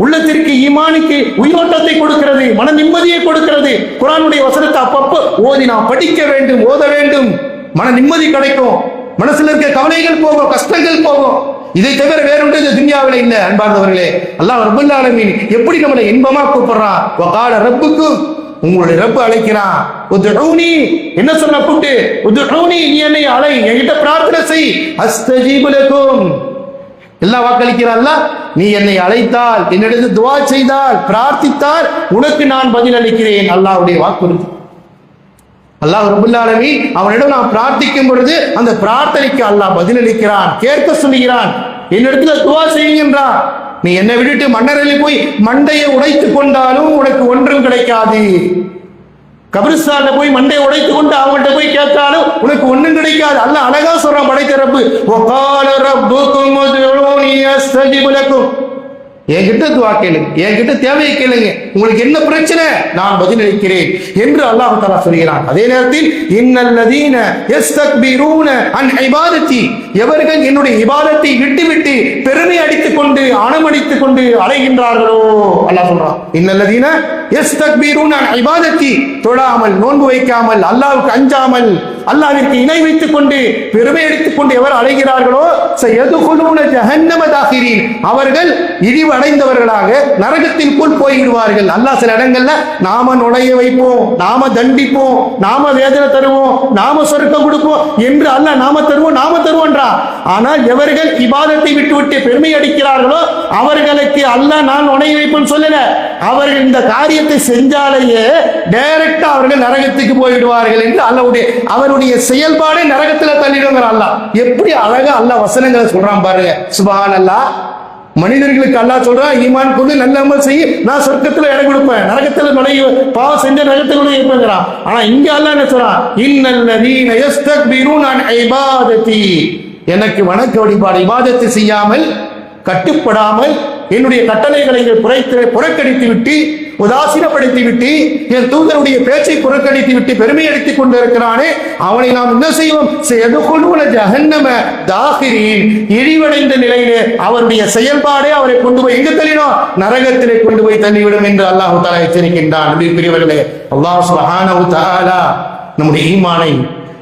உள்ளத்திற்கு ஈமானுக்கு உயிரோட்டத்தை கொடுக்கிறது, மன நிம்மதியை கொடுக்கிறது. குர்ஆனுடைய வசனத்தை அப்பப்போ ஓதி நாம் படிக்க வேண்டும், ஓத வேண்டும். மன நிம்மதி கிடைக்கும், மனசுல இருக்க கவலைகள் போகும், கஷ்டங்கள் போகும். இதை தவிர வேறொன்று இந்த துன்யாவில இல்லை. அன்பார்ந்தவர்களே, அல்லாஹ் ரப்பல் ஆலமீன் எப்படி நம்மளை இன்பமா கூப்பிடுறான். வகால ரப்புக்கும், உங்களுடைய ரப்பு அழைக்கிறான். உதுஊனி, என்ன சொன்ன கூப்பிட்டு, உதுஊனி, நீ என்னை அழை, என்கிட்ட பிரார்த்தனை செய், அஸ்தஜீபு லக்கும். எல்லாம் வாக்களிக்கிறான்ல, நீ என்னை அழைத்தால், என்னிடத்தில் துஆ செய்தால், பிரார்த்தித்தால் உனக்கு நான் பதில் அளிக்கிறேன். அல்லாஹ்வுடைய வாக்குறுதி. அல்லாஹ் ரப்பல் ஆலமீன் அவனிடம் நாம் பிரார்த்திக்கும் பொழுது அந்த பிரார்த்தனைக்கு அல்லாஹ் பதில் அளிக்கிறான், கேட்க சொல்லுகிறான், என்னிடத்துல துஆ செய்கின்றான். நீ என்னை விட்டுட்டு மன்னரில் போய் மண்டையை உடைத்துக் கொண்டாலும் உனக்கு ஒன்றும் கிடைக்காது. கபிரிஸ்தான்ல போய் மண்டையை உடைத்து கொண்டு அவங்கள்ட்ட போய் கேட்டாலும் உனக்கு ஒன்றும் கிடைக்காது. அல்லாஹ் அழகா சொல்றான், படைத்த ரப்பு, வகால ரப்புக்கும் உதுஊனி அஸ்தஜிப் லக்கும். என்கிட்ட துஆ கேளுங்க, என்கிட்ட தேவையை கேளுங்க, உங்களுக்கு என்ன பிரச்சனை நான் பதில் அளிக்கிறேன் என்று அல்லாஹ் தஆலா சொல்கிறான். அதே நேரத்தில் இன்னல்லதீன யஸ்தக்பிரூன அன் இபாதத்தி, எவர்கள் என்னுடைய இபாதத்தை விட்டு பெருமை அடித்துக் கொண்டு ஆணமடித்துக் கொண்டு அலைகின்றார்களோ, அல்லாஹ் சொல்றான், இன்னல்லதீன யஸ்தக்பிரூன அன் இபாதத்தி, தொழாமல், நோன்பு வைக்காமல், அல்லாஹ்வுக்கு அஞ்சாமல், அல்லாஹ்விற்கு இணை வைத்துக் கொண்டு பெருமை அடித்துக் கொண்டு எவர் அலைகிறார்களோ சயதுகுலூன ஜஹன்னம தாஹிரீன், அவர்கள் இழிவு அடைந்தவர்களாக நரகத்தில் போல் போய்விடுவார்கள். அல்லாஹ் சில இடங்கள்ல நாம நுழைய வைப்போம், நாம தண்டிப்போம், நாம வேதனை தருவோம், நாம சொர்க்கம் கொடுப்போம் என்று அல்லாஹ் நாம தருவோன்றா. ஆனால் எவர்கள் இபாதத்தை விட்டு பெருமை அடிக்கிறார்களோ அவர்களுக்கு அல்லாஹ் நான் நுழைய வைப்பேன்னு சொல்லல. அவர்கள் இந்த காரியத்தை செஞ்சாலேயே டைரக்டா அவர்கள் நரகத்துக்கு போய்விடுவார்கள் என்று அல்லாஹ்வுடைய அவருடைய செயல்பாடே நரகத்துல தள்ளிடுங்கிற அல்லாஹ். எப்படி அழகா அல்லாஹ் வசனங்களை சொல்றான் பாருங்க. சுப்ஹானல்லாஹ். மனிதர்களுக்கு அல்லாஹ் சொல்றான், ஈமான் கொண்டு நல்ல அமல் செய்ய, நான் சொர்க்கத்துல இடம் கொடுப்பேன், நரகத்துல நுழைய, பாவம் செஞ்ச நரகத்துல இருப்பேங்கிறான். ஆனா இங்க அல்லாஹ் என்ன சொல்றான், இன்னல்லதீன யஸ்தக்பிரூன அன் இபாதத்தி, எனக்கு வணக்க வழிபாடு இபாதத்தை செய்யாமல், கட்டுப்படாமல், என்னுடைய கட்டளைகளை புறக்கணித்து விட்டு, உதாசீனப்படுத்தி விட்டு, என் தூதருடைய பேச்சை புறக்கணித்து விட்டு பெருமை அடித்துக் கொண்டிருக்கிறானே, அவனை நாம் என்ன செய்வோம், சயதுகுலூன ஜஹன்னம தாஹிரீன், இழிவடைந்த நிலையிலே அவருடைய செயல்பாடே அவரை கொண்டு போய் எங்க தள்ளினோம், நரகத்திலே கொண்டு போய் தள்ளிவிடும் என்று அல்லாஹ் தஆலா எச்சரிக்கின்றான். பிரியவர்களே, அல்லாஹ் சுப்ஹானஹு வ தஆலா நம்முடைய ஈமானை,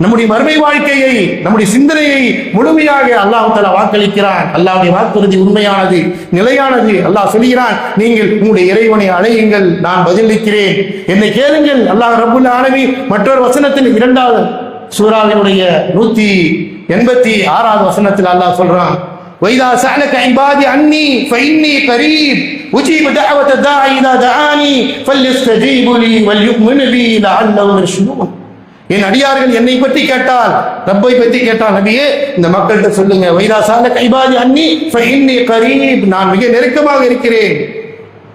நம்முடைய மறுமை வாழ்க்கையை, நம்முடைய சிந்தனையை முழுமையாக அல்லாஹ் தஆலா வாக்களிக்கிறான். அல்லாஹ்வுடைய வாக்குறுதி உண்மையானது, நிலையானது. அல்லாஹ் சொல்கிறான், நீங்கள் உங்களுடைய இறைவனை அழையுங்கள், நான் பதிலளிக்கிறேன், என்னை கேளுங்கள். அல்லாஹ் ரப்புல் ஆலமீன் மற்றொரு வசனத்தில் 2வது சூராவினுடைய 186வது வசனத்தில் அல்லாஹ் சொல்றான், வைதா சஅலக இபாதி அன்னி ஃபஇன்னி கரீப் உஜீபு தஅவத தாஇ இதா தஆனி ஃபல்யஸ்தஜீபு லி வல்யுமினு பி லஅல்லஹும் யர்ஷுதூன். என் அடியார்கள் என்னை பற்றி கேட்டால், ரப்பை பற்றி கேட்டால், நபியே இந்த மக்கள்கிட்ட சொல்லுங்க, வைதா சஅலக இபாதி அன்னி ஃபஇன்னி கரீப், நான் மிக நெருக்கமாக இருக்கிறேன்,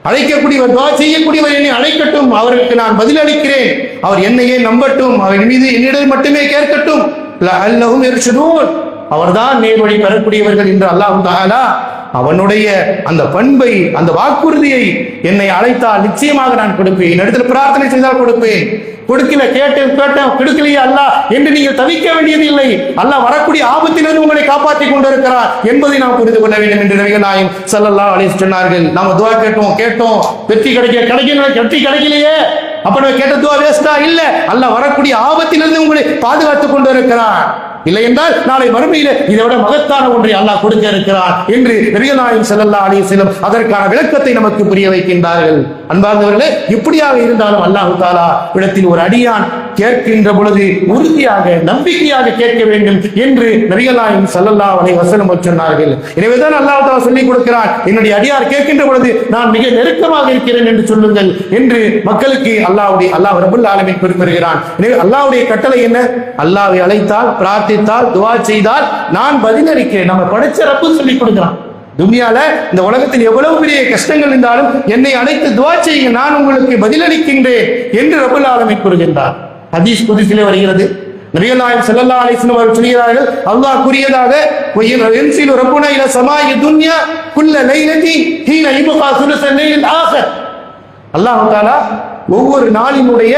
அழைக்கக்கூடியவர், துஆ செய்யக்கூடியவர் என்னை அழைக்கட்டும், அவருக்கு நான் பதில் அளிக்கிறேன், அவர் என்னையே நம்பட்டும், அவர் மீது என்னிடம் மட்டுமே கேட்கட்டும் லஅல்லஹும் யர்ஷுதூன். அவர்தான் நேர்வழி பெறக்கூடியவர்கள் என்று அல்லாஹ் தஆலா அவனுடைய அந்த பண்பை, அந்த வாக்குறுதியை, என்னை அழைத்தால் நிச்சயமாக நான் கொடுப்பேன், என்னிடத்தில் பிரார்த்தனை செய்தால் கொடுப்பேன், கொடுக்கல கேட்டேன் கொடுக்கலையே அல்லாஹ் என்று நீங்கள் தவிக்க வேண்டியது இல்லை. அல்லாஹ் வரக்கூடிய ஆபத்திலிருந்து உங்களை காப்பாற்றிக் கொண்டிருக்கிறார் என்பதை நாம் புரிந்து கொள்ள வேண்டும் என்று நபிகள் நாயகம் ஸல்லல்லாஹு அலைஹி வஸல்லம் சொன்னார்கள். நாம துஆ கேட்டோம் வெற்றி கிடைக்கலையே, அப்ப நம்ம கேட்ட துஆ வேஸ்டா? இல்ல, அல்லாஹ் வரக்கூடிய ஆபத்திலிருந்து உங்களை பாதுகாத்துக் கொண்டிருக்கிறார். இல்லை என்றால் நாளை மறுமையிலே இதை விட மகத்தான ஒன்றை அல்லாஹ் கொடுக்க இருக்கிறார் என்று நபிகள் நாயகம் ஸல்லல்லாஹு அலைஹி வஸல்லம் அதற்கான விளக்கத்தை நமக்கு புரிய வைக்கின்றார்கள். அன்பார்ந்தவர்களே, இப்படியாக இருந்தாலும் அல்லாஹ் தஆலா இடத்தில் ஒரு அடியான் கேட்கின்ற பொழுது உறுதியாக, நம்பிக்கையாக கேட்க வேண்டும் என்று நபிகள் நாயகம் ஸல்லல்லாஹு அலைஹி வஸல்லம் சொன்னார்கள். எனவேதான் அல்லாஹ் தஆலா சொல்லிக் கொடுக்கிறான், என்னுடைய அடியார் கேட்கின்ற பொழுது நான் மிக நெருக்கமாக இருக்கிறேன் என்று சொல்லுங்கள் என்று மக்களுக்கு அல்லாஹ் ரப்பல் ஆலமீன் குறிப்பிடுகிறான். எனவே அல்லாஹ்வுடைய கட்டளை என்ன? அல்லாஹ்வை அழைத்தால், பிரார்த்தித்தால், துஆ செய்தால் நான் பதிலளிக்கிறேன். நம்ம படைச்ச ரப்பு சொல்லிக் கொடுக்கிறான். துனியால இந்த உலகத்தில் எவ்வளவு பெரிய கஷ்டங்கள் இருந்தாலும் என்னை அழைத்து துஆ செய்யுங்க, நான் உங்களுக்கு பதிலளிக்கின்றேன் என்று ரப்பல் ஆலமீன் கூறுகின்றார். ஹதீஸ் குத்ஸிலே வருகிறது, நபிகள் நாயகம் ஸல்லல்லாஹு அலைஹி வஸல்லம் அவர்கள் சொல்கிறார்கள், அல்லாஹ் கூறியதாக, யன்ஸிலு ரப்புனா இலா ஸமாஇ துன்யா குல்ல லைலதி ஹீன யுபகா சுலுஸல் லைலில் ஆகிர். அல்லாஹ் தஆலா ஒவ்வொரு நாளினுடைய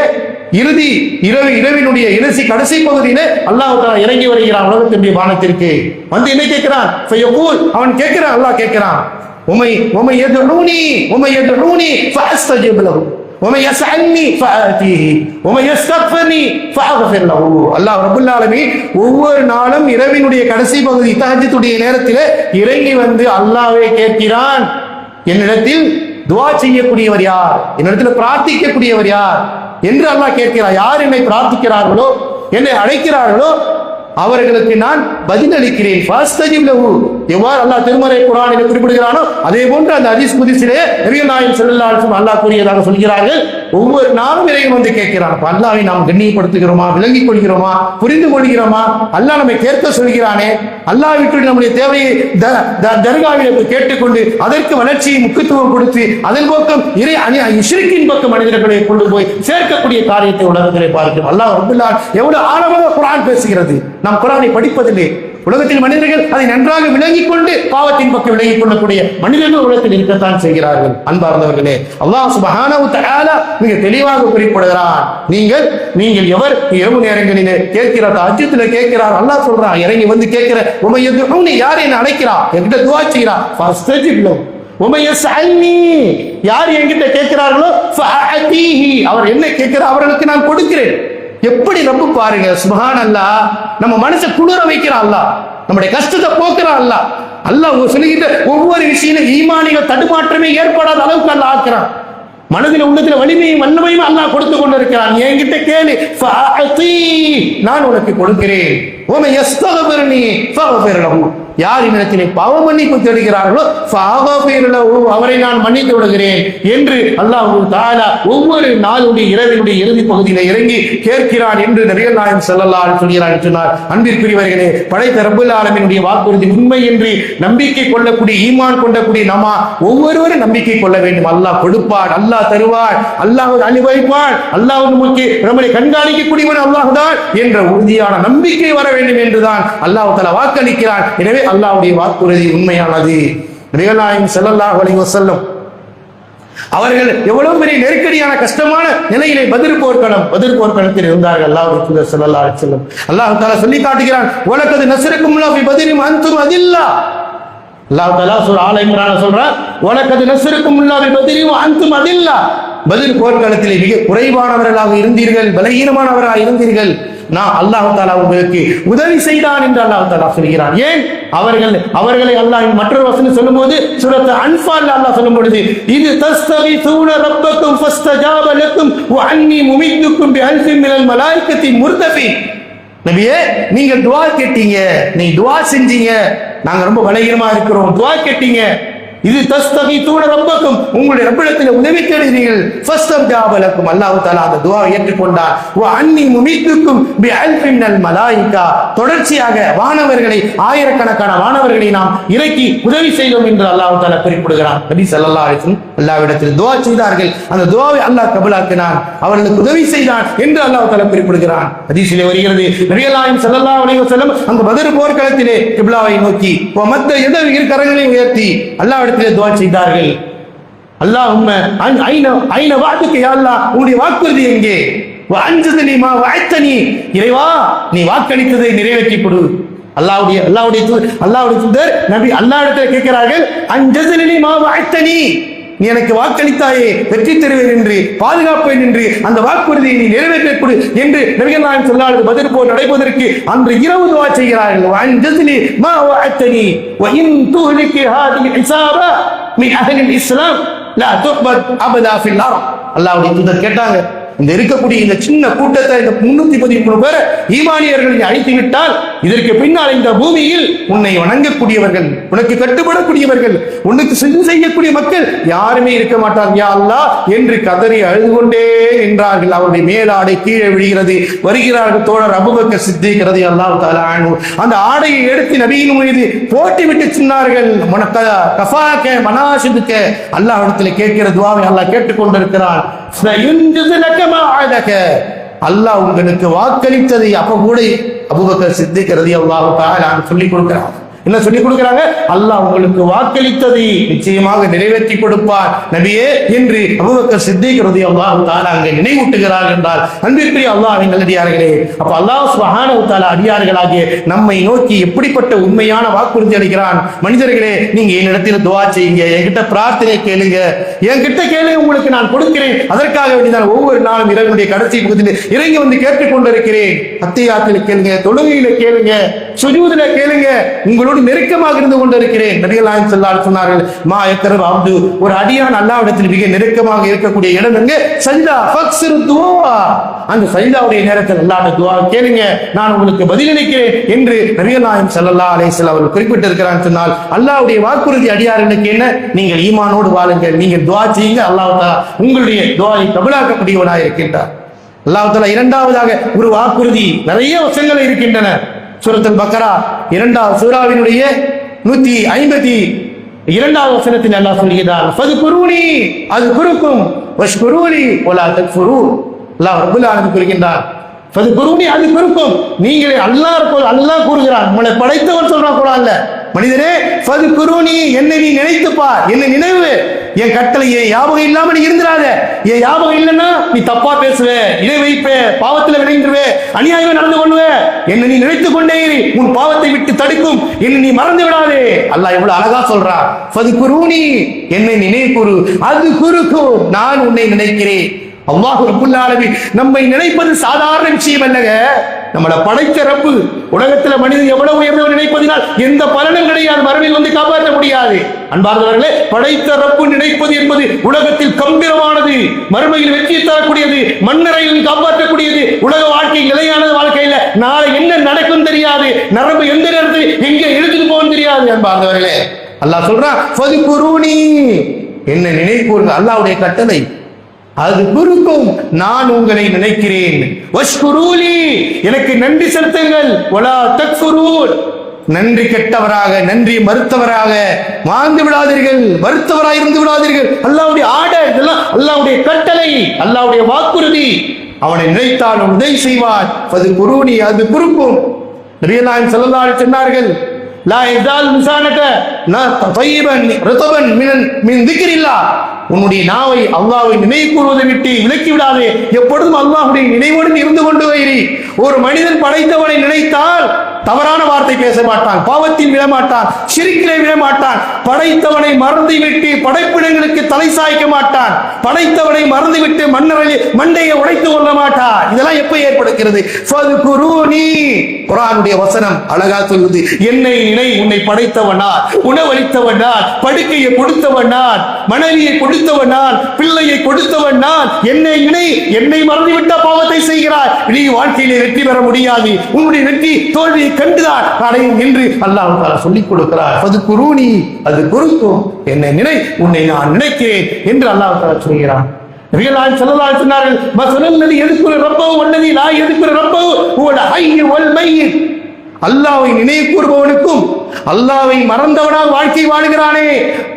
இரவினுடைய கடைசி பகுதியிலே அல்லாஹ் தஆலா இறங்கி வருகிறான் உலகத்தினுடைய வானத்திற்கு. வந்து என்ன கேட்கிறான்? அவன் கேட்கிறான், அல்லாஹ் கேட்கிறான், உமை யதுஊனி ஃபஅஸ்தஜிப் லஹு ومن يسألني فآتيه ومن يستغفرني فأغفر له. அல்லாஹ் ரப்பல் ஆலமீன் ஒவ்வொரு நாளும் இரவினுடைய கடைசி பகுதி தஹஜ்ஜுடைய நேரத்திலே இறங்கி வந்து அல்லாஹ்வை கேட்கிறான், என்னிடத்தில் துஆ செய்யக்கூடியவர் யார், என்னிடத்தில் பிரார்த்திக்கக்கூடியவர் யார் என்று அல்லாஹ் கேட்கிறார். யார் என்னை பிரார்த்திக்கிறார்களோ, என்னை அழைக்கிறார்களோ அவர்களுக்கு நான் பதிலளிக்கிறேன். எவ்வாறு அல்லாஹ் திருமறை குர்ஆனில் குறிப்பிடுகிறானோ அதே போன்று அந்த ஹதீஸ் குத்ஸிலே நபிகள் நாயகம் ஸல்லல்லாஹு அலைஹி வஸல்லம் அல்லாஹ் கூறியதாக சொல்கிறார்கள், ஒவ்வொரு நாளும் இறைவன் வந்து கேட்கிறான். அல்லாஹ்வை நாம் கண்ணியப்படுத்துகிறோமா, விளங்கிக் கொள்கிறோமா, புரிந்து கொள்கிறோமா? அல்லாஹ் நம்மை கேட்க சொல்கிறானே, அல்லாஹ் விட்டு நம்முடைய தேவையை தர்காவிலே கேட்டுக்கொண்டு அதற்கு வளர்ச்சியை முக்கியத்துவம் கொடுத்து அதன் பக்கம் ஷிர்கின் பக்கம் மனிதர்களை கொண்டு போய் சேர்க்கக்கூடிய காரியத்தை உலகத்திலே பார்க்கிறோம். அல்லாஹ் ரப்பல் ஆலமீன் எவ்வளவு ஆழமாக குர்ஆன் பேசுகிறது. நாம் குர்ஆனை படிப்பதில்லை. உலகத்தில் மனிதர்கள் அதை நன்றாக விளங்கிக் கொண்டு பாவத்தின் பக்கம் விலகிக் கொள்ளக்கூடிய மனிதர்கள் உலகத்தில் இருக்கத்தான் செய்கிறார்கள். அன்பார்ந்தவர்களே, அல்லாஹ் சுப்ஹானஹு வ தஆலா மிக தெளிவாக குறிப்பிடுகிறான், நீங்கள் எவர் இரவு நேரங்களிலே கேட்கிறார், தஹஜ்ஜுதிலே கேட்கிறார், அல்லாஹ் சொல்றான், இறங்கி வந்து கேட்கிற உமையதுஊனி, யார் என்ன அழைக்கிறார், என்கிட்ட துஆ செய்கிறார், ஃபஸ்தஜிப் லஹு உமையஸ்அல்னி, யார் என்கிட்ட கேட்கிறார்களோ ஃபஅதீஹி, அவர் என்ன கேட்கிறார் அவர்களுக்கு நான் கொடுக்கிறேன். எப்படி ரப்பு பாருங்க, சுப்ஹானல்லாஹ். நம்ம மனசை குளிர வைக்கிறான் அல்லாஹ், நம்முடைய கஷ்டத்தை போக்குறான் அல்லாஹ். அல்லாஹ் சொல்லுகின்ற ஒவ்வொரு விஷயம் ஈமானிகள் தடுமாற்றமே ஏற்படாத அளவுக்கு அல்லாஹ் ஆக்குறான். மனதில் உள்ளத்துல வலிமையும் வல்லமையும் அல்லாஹ் கொடுத்து கொண்டிருக்கிறான். என்கிட்ட கேளு, நான் உனக்கு கொடுக்கிறேன். யார் இடத்திலே பாவ மன்னிப்பு தேடுகிறார்களோ அவரை நான் மன்னித்து விடுகிறேன் என்று அல்லாஹ் தஆலா ஒவ்வொரு நாளுடைய இரவினுடைய இறுதி பகுதியில இறங்கி கேட்கிறான் என்று நபிகள் நாயகம் ஸல்லல்லாஹு அலைஹி வஸல்லம் சொன்னார். அன்பிற்குரியவர்களே, படைத்த ரப்பல் ஆலமீனுடைய வாக்குறுதி உண்மை என்று நம்பிக்கை கொள்ளக்கூடிய, ஈமான் கொள்ளக்கூடிய நாம ஒவ்வொருவரும் நம்பிக்கை கொள்ள வேண்டும். அல்லாஹ் கொடுப்பான், அல்லாஹ் தருவான், அல்லாஹ் அனுபவிப்பான், அல்லாஹ் நமக்கு நம்மை கண்காணிக்கக்கூடியவன் அல்லாஹ் தான் என்ற உறுதியான நம்பிக்கை வர வேண்டும் என்றுதான் அல்லாஹ் தஆலா வாக்களிக்கிறான். எனவே அல்லாஹ்வுடைய வாக்குறுதி உண்மையானது. நபிகள் நாயகம் ஸல்லல்லாஹு அலைஹி வஸல்லம் அவர்கள் எவ்வளவு பெரிய நெருக்கடியான கஷ்டமான நிலையிலே பத்ர் போர்க்களத்தில் இருந்தார்கள். அல்லாஹ்வுடைய தூதர் ஸல்லல்லாஹு அலைஹி வஸல்லம் அல்லாஹ் தஆலா சொல்லி காட்டுகிறான், வலகத் நஸ்ரக்குமுல்லாஹு ஃபி பத்ரின் அன்தும் அதில்லா. அல்லாஹ் தஆலா சூரா ஆல இம்ரான்ல சொல்றார், வலகத் நஸ்ரக்குமுல்லாஹு ஃபி பத்ரின் அன்தும் அதில்லா. பத்ர் போர்க்களத்திலே மிக குறைவானவர்களாக இருந்தீர்கள், பலகீனமானவராக இருந்தீர்கள், நான் அல்லாஹ் தஆலா உங்களுக்கு உதவி செய்தான் என்று அல்லாஹ் தஆலா சொல்கிறான். ஏன் அவர்களை அல்லாஹ் மற்றொரு வசனம் சொல்லும்போது சூரத் அன்ஃபால் அல்லாஹ் சொல்லும் பொழுது, இது தஸ்தகீஸூன ரப்பக்கும் ஃபஸ்தஜாப லக்கும் வ அன்னி முமித்துக்கும் பி அல்ஃபின் மினல் மலாயிகத்தி முர்தஃபின். நபியே, நீங்க துஆ கேட்டீங்க, நீ துஆ செஞ்சீங்க, நாங்க ரொம்ப பலகீனமா இருக்கிறோம், துஆ கேட்டீங்க, இது தஸ்தகீதூன ரப்பக்கும், உங்களுடைய ரப்பிடத்தில் உதவி தேடுகிறீர்கள். ஃபஸ்தஜாப லக்கும், அல்லாஹ் தஆலா அந்த துஆவை ஏற்றுக்கொண்டார். வ அன்னி முமீத்துக்கும் பிஅல்ஃபின் மினல் மலாயிகா, தொடர்ச்சியாக வானவர்களை, ஆயிரக்கணக்கான வானவர்களை நாம் இறக்கி உதவி செய்தோம் என்று அல்லாஹ் தஆலா குறிப்பிடுகிறார். நபி ஸல்லல்லாஹு அலைஹி வஸல்லம் அல்லாஹ்விடத்தில் துஆ செய்தார்கள். அந்த துஆவை அல்லாஹ் கபூலாக்கினான், அவர்களுக்கு உதவி செய்தான் என்று அல்லாஹ் தஆலா குறிப்பிடுகிறான். ஹதீஸிலே வருகிறது, நபி ஸல்லல்லாஹு அலைஹி வஸல்லம் அந்த பத்ர் போர்க்களத்திலே கிப்லாவை நோக்கி மத்த இரு கரங்களை உயர்த்தி அல்லாஹ்விடத்திலே துஆ செய்தார்கள். அல்லாஹும்ம ஐன வஅதுக, யா அல்லாஹ் உன்னுடைய வாக்குறுதி எங்கே? வ அன்ஜிஸ்னி மா வஅத்தனி, இறைவா நீ வாக்களித்ததை நிறைவேற்றி கொடு. அல்லாஹ்வுடைய தூதர் நபி அல்லாஹ்விடத்தில் கேட்கிறார்கள், அன்ஜிஸ்னி மா வஅத்தனி, நீ எனக்கு வாக்களித்தாயே வெற்றி தருவேன் என்று, பாதுகாப்பேன் என்று, அந்த வாக்குறுதியை நீ நிறைவேற்றக் கொடு என்று நபிகள் நாயகம் ஸல்லல்லாஹு அலைஹி வஸல்லம் பத்ர் போர் நடைபெறுவதற்கு அன்று இரவு துஆ செய்கிறார்கள். வஅன்ஜிஸ்னி மா வஅத்தனி வ இன் துஹ்லிகி ஹாதிஹி இஸாபா மின் அஹ்லில் இஸ்லாம் லா துக்பத் அபதா ஃபில் அர்த். அல்லாஹ்வுடைய தூதர் கேட்டாங்க, இந்த இருக்கக்கூடிய இந்த சின்ன கூட்டத்தை, இந்த 313 பேர் ஈமானியர்களை அழைத்து விட்டால் இதற்கு பின்னால் இந்த பூமியில் உன்னை வணங்கக்கூடியவர்கள், உனக்கு கட்டுப்படக்கூடியவர்கள், உனக்கு செஞ்சு செய்யக்கூடிய மக்கள் யாருமே இருக்க மாட்டார் யா அல்லாஹ் என்று கதறி அழுது கொண்டே நின்றார்கள். அவருடைய மேலாடை கீழே விழுகிறது. வருகிறார்கள் தோழர் அபூபக்கர் சித்திக் ரலியல்லாஹு தஆலா அன்ஹு. அந்த ஆடையை எடுத்து நபியின் மீது போட்டி விட்டு சொன்னார்கள், கஃபாக மனாஷிதுக, அல்லாஹ்விடத்தில் கேட்கிற துஆவை அல்லாஹ் கேட்டுக்கொண்டிருக்கிறான். அல்லாஹ் உங்களுக்கு வாக்களித்ததை அப்ப கூட அபூபக்கர் சித்திக் ரலியல்லாஹு தஆலா சொல்லிக் கொடுக்கிறார். என்ன சொல்லிக் கொடுக்கிறாங்க? அல்லாஹ் உங்களுக்கு வாக்களித்ததை நிச்சயமாக நிறைவேற்றி கொடுப்பார் நபியே என்று அபூபக்கர் சித்திக் ரலியல்லாஹு தஆலா அங்கே நினைவூட்டுகிறார் என்றால் அன்பிற்குரிய அல்லாஹ்வின் நல்லடியார்களே, அப்ப அல்லாஹ் சுப்ஹானஹு வ தஆலா அடியார்களாகிய நம்மை நோக்கி எப்படிப்பட்ட உண்மையான வாக்குறுதி அளிக்கிறான். மனிதர்களே, நீங்க என்னிடத்தில் துஆ செய்யுங்க, என்கிட்ட பிரார்த்தனை கேளுங்க, என்கிட்ட கேளுங்க, உங்களுக்கு நான் கொடுக்கிறேன். அதற்காக வேண்டிதான் ஒவ்வொரு நாளும் இரவுடைய கடைசி பகுதியில் இறங்கி வந்து கேட்டுக்கொண்டிருக்கிறேன். அத்தியாயத்தில் கேளுங்க, தொழுகையில கேளுங்க, சுஜூதில கேளுங்க, உங்களோடு நெருக்கமாக இருந்து கொண்டிருக்கிறேன். நபிகள் நாயகம் ஸல்லல்லாஹு அலைஹி சொன்னார்கள், மா யக்ரபு அப்து, ஒரு அடியான் அல்லாஹ்விடத்தில் மிக நெருக்கமாக இருக்கக்கூடிய இடம் எங்கே? சஜ்தா ஃபக்ஸிரு துஆ. அந்த சஜ்தாவுடைய நேரத்தில் அல்லாஹ்விட துஆ கேளுங்க, நான் உங்களுக்கு பதிலளிக்கிறேன் என்று நபிகள் நாயகம் ஸல்லல்லாஹு அலைஹி வஸல்லம் அவர்கள் குறிப்பிட்டிருக்கிறார். சொன்னால் அல்லாஹ்வுடைய வாக்குறுதி அடியார்களுக்கு என்ன? நீங்கள் ஈமானோடு வாழுங்கள், நீங்கள் துஆ செய்யுங்க, அல்லாஹ் தஆலா உங்களுடைய துஆவை கபூலாக்கக்கூடியவனாக இருக்கின்றார். அல்லாஹ் தஆலா இரண்டாவதாக ஒரு வாக்குறுதி, நிறைய வசனங்கள் இருக்கின்றன. சூரத்துல் பக்ரா 2வது சூராவினுடைய 152வது வசனத்தில் அல்லாஹ் சொல்கிறார், ஃபத்குரூனி அஸ்குருக்கும் வஷ்குரூனி வலா தக்ஃபுரூன். அல்லாஹ் ரப்பல் ஆலமீன் கூறுகின்றார், ஃபத்குரூனி அஸ்குருக்கும், நீங்களே அல்லாஹ் கூறுகிறார், உங்களை படைத்தவன் சொல்றான் குர்ஆன்ல, மனிதனே ஃபத்குரூனி, என்னை நீ நினைத்து பார், என்னை நினைவு, என் கட்டளையை ஞாபகம் இல்லாம நீ இருந்துடாத. என் ஞாபகம் இல்லைன்னா நீ தப்பா பேசுவ, இணை வைப்ப, பாவத்துல விளைந்துருவே, அநியாயம் நடந்து கொள்ளுவ. என்னை நீ நினைத்துக் கொண்டே உன் பாவத்தை விட்டு தடுக்கும், என்னை நீ மறந்து விடாதே. அல்லாஹ் எவ்வளவு அழகா சொல்றான், ஃபத்குரூனி, என்னை நினைவுகூரு, அஸ்குருக்கும், நான் உன்னை நினைக்கிறேன். அல்லாஹ் ரப்பல் ஆலமீன் நம்மை நினைப்பது சாதாரண விஷயம் அல்லங்க. நம்மளை படைத்த ரப்பு, உலகத்துல மனிதன் எவ்வளவு உயர்ந்தவர் நினைப்பதினால் எந்த பலனும் கிடையாது, மறுமையில் வந்து காப்பாற்ற முடியாது. அன்பார்ந்தவர்களே, படைத்த ரப்பு நினைப்பது என்பது உலகத்தில் கம்பீரமானது, மறுமையில் வெற்றியை தரக்கூடியது, மண்ணறையில் காப்பாற்றக்கூடியது, உலக வாழ்க்கை நிலையானது. வாழ்க்கையில நாளை என்ன நடக்கும் தெரியாது, நரம்பு எந்த நேரத்தில் எங்கே எழுதிட்டு போகும் தெரியாது. அன்பார்ந்தவர்களே, அல்லாஹ் சொல்றான், ஃபத்குரூனி, என்ன நினைப்பூர்கள், அல்லாஹ்வுடைய கட்டளை, அது குருக்கும், நான் உங்களை நினைக்கிறேன். வஷ்குரூலி, எனக்கு நன்றி செலுத்துங்கள். வலா தக்ஃபுரூன், நன்றி கெட்டவராக, நன்றி மறுத்தவராக வாழ்ந்து விடாதீர்கள், மறுத்தவராக இருந்து விடாதீர்கள். அல்லாஹ்வுடைய ஆர்டர், இதெல்லாம் அல்லாஹ்வுடைய கட்டளை, அல்லாஹ்வுடைய வாக்குறுதி. அவனை நினைத்தால் உதவி செய்வார். ஃபத்குரூனி, அது குருக்கும். நபிகள் நாயகம் ஸல்லல்லாஹு அலைஹி சொன்னார்கள், லா யஸால் மிசானக தய்யிபன் ரதபன் மின் திக்ரில்லாஹ், உன்னுடைய நாவை அல்லாஹ்வை நினைவு கூறுவதை விட்டு விலக்கி விடாதே, எப்பொழுதும் அல்லாஹ்வுடைய நினைவோடு இருந்து கொண்டு இரு. ஒரு மனிதன் படைத்தவனை நினைத்தால் தவறான வார்த்தை பேச மாட்டான், பாவத்தில் விழமாட்டான், ஷிர்கிலே விழமாட்டான், படைத்தவனை மறந்துவிட்டு படைப்பிடங்களுக்கு தலை சாய்க்க மாட்டான், படைத்தவனை மறந்துவிட்டு மண்டையை உடைத்து கொள்ள மாட்டான். இதெல்லாம் எப்ப ஏற்படுகிறது? ஃபத்குரூனி, குர்ஆனுடைய வசனம் அழகா சொல்லுது, என்னை நினை. உன்னை படைத்தவனார், உணவளித்தவனார், படுக்கையை கொடுத்தவனார், மனைவியை கொடுத்தவனார், பிள்ளையை கொடுத்தவனார். என்னை நினை. என்னை மறந்துவிட்ட பாவத்தை செய்கிறார். நீ வாழ்க்கையிலே வெற்றி பெற முடியாது. உன்னுடைய வெற்றி தோல்வியை கண்டுதான் அடையும் என்று அல்லாஹ் தஆலா சொல்லிக் கொடுக்கிறார். அது குருனி, அது குருக்கும். என்னை நினை, உன்னை நான் நினைக்கிறேன் என்று அல்லாஹ் தஆலா சொல்கிறான். நபிகள் நாயகம் ஸல்லல்லாஹு அலைஹி வஸல்லம் சொன்னார்கள், மஸலல்லதி யذ்குரு ரப்பஹு வல்லதி லா யذ்குரு ரப்பஹு ஹுவல் ஹய்யு வல் மய்யித். அல்லாஹ்வை நினைவு கூறுபவனுக்கும் அல்லாஹ்வை மறந்தவனாக வாழ்க்கை வாழுகிறானே,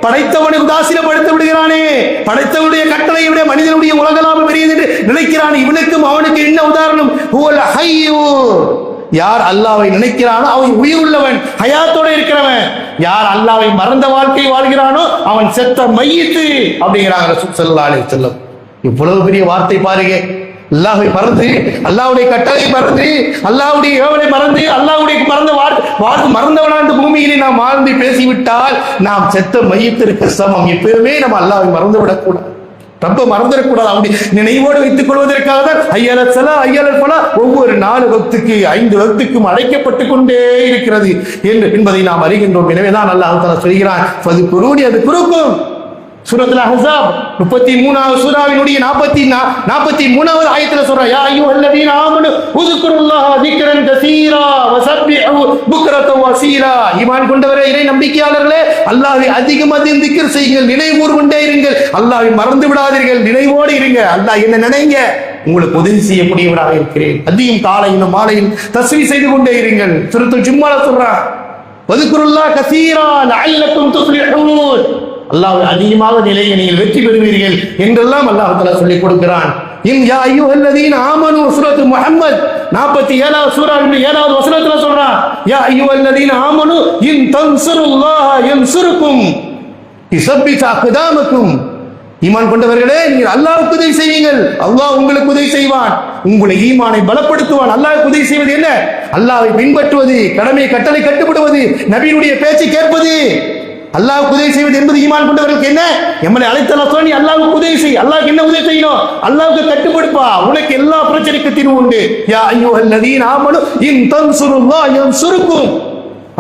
படைத்தவனை உதாசீனப்படுத்த விடுகிறானே, படைத்தவனுடைய கட்டளையை விட மனிதனுடைய உலகளாவிய பெரியது என்று நினைக்கிறான். இவனுக்கும் அவனுக்கு என்ன உதாரணம்? ஹுவல் ஹய்யு. யார் அல்லாஹ்வை நினைக்கிறானோ அவன் உயிர் உள்ளவன், ஹயாத்தோட இருக்கிறவன். யார் அல்லாஹ்வை மறந்த வாழ்க்கை வாழ்கிறானோ அவன் செத்த மையித்து அப்படிங்கிறாங்க ரசூல் ஸல்லல்லாஹு அலைஹி வஸல்லம். இவ்வளவு பெரிய வார்த்தை பாருங்க. அல்லாஹ்வை மறந்து, அல்லாஹ்வுடைய கட்டளை மறந்து, அல்லாஹ்வுடைய ஏவலை மறந்து, அல்லாஹ்வுடைய மறந்தவனா இந்த பூமியிலே நாம் வாழ்ந்து பேசிவிட்டால் நாம் செத்த மையத்திற்கு சமம். எப்பவுமே நம்ம அல்லாஹ்வை மறந்து விடக்கூடாது, ரொம்ப மறந்துடக்கூடாது. அப்படி நினைவோடு வைத்துக் கொள்வதற்காக தான் ஐயலல் ஸலா ஐயலல் ஃபலா ஒவ்வொரு 4 வக்துக்கு 5 வக்துக்கும் அழைக்கப்பட்டு கொண்டே இருக்கிறது என்பதை நாம் அறிகின்றோம். எனவேதான் அல்லாஹ் தஆலா சொல்கிறான், ஃபதுகுரூனி, அது குருக்கும். சூரத்துல் அஹ்ஸாப் 33வது சூராவினுடைய 43வது ஆயத்துல சொல்றான், யா அய்யுஹல்லதீன ஆமனு உஸ்குருல்லாஹ திக்ரன் கஸீரா வஸப்பிஹு புக்ரத்தன் வஸீலா. ஈமான் கொண்டவரே, இறை நம்பிக்கையாளர்களே, அல்லாஹ்வை அதிகமாக திக்ர் செய்யுங்கள், நினைவு கூர்ந்தே இருங்கள், அல்லாஹ்வை மறந்து விடாதீர்கள், நினைவோடு இருங்க. அல்லாஹ் என்ன நினைங்க, உங்களுக்கு உதவி செய்யக்கூடியவராக இருக்கிறேன். அதிகம் காலையிலும் மாலையும் தஸ்பீஹ் செய்து கொண்டே இருங்கள். சூரத்துல் ஜும்மால சொல்றான், வஸ்குருல்லாஹ கஸீரா லஅல்லக்கும் துஃப்லிஹூன். அல்லாஹ்வை அதிகமாக நிலையை நீங்கள் வெற்றி பெறுவீர்கள் என்றெல்லாம் அல்லாஹ் தஆலா சொல்லிக் கொடுக்கிறான். இன் யா அய்யுஹல்லதீன ஆமனு சூரத்து முஹம்மத் 47வது சூராவின் 7வது வசனத்துல சொல்றான், யா அய்யுஹல்லதீன ஆமனு இன் தன்சுருல்லாஹ யன்சுருக்கும் யுஸப்பித் அக்தாமக்கும். ஈமான் கொண்டவர்களே, நீங்கள் அல்லாஹ்வுக்கு உதவி செய்வீர்கள், அல்லாஹ் உங்களுக்கு உதவி செய்வான், உங்களை ஈமானை பலப்படுத்துவான். அல்லாஹ்வுக்கு உதவி செய்வது என்ன? அல்லாஹ்வை பின்பற்றுவது, கடமை கட்டளை கட்டுப்படுவது, நபியினுடைய பேச்சை கேட்பது. அல்லாஹ்வுக்கு உதவி செய்வது என்பது ஈமான் கொண்டவர்களுக்கு என்ன? எம்மனை அழைத்தல்லா சொல்லி அல்லாஹ்வுக்கு உதவி செய். அல்லாஹ்வுக்கு என்ன உதவி செய்யணும்? அல்லாஹ்வுக்கு கட்டுப்படுப்பா, உனக்கு எல்லா பிரச்சனைக்கு தீர்வு உண்டு. யா அய்யுஹல்லதீன ஆமனு இன் தன்சுருல்லாஹ யன்சுருக்கும்.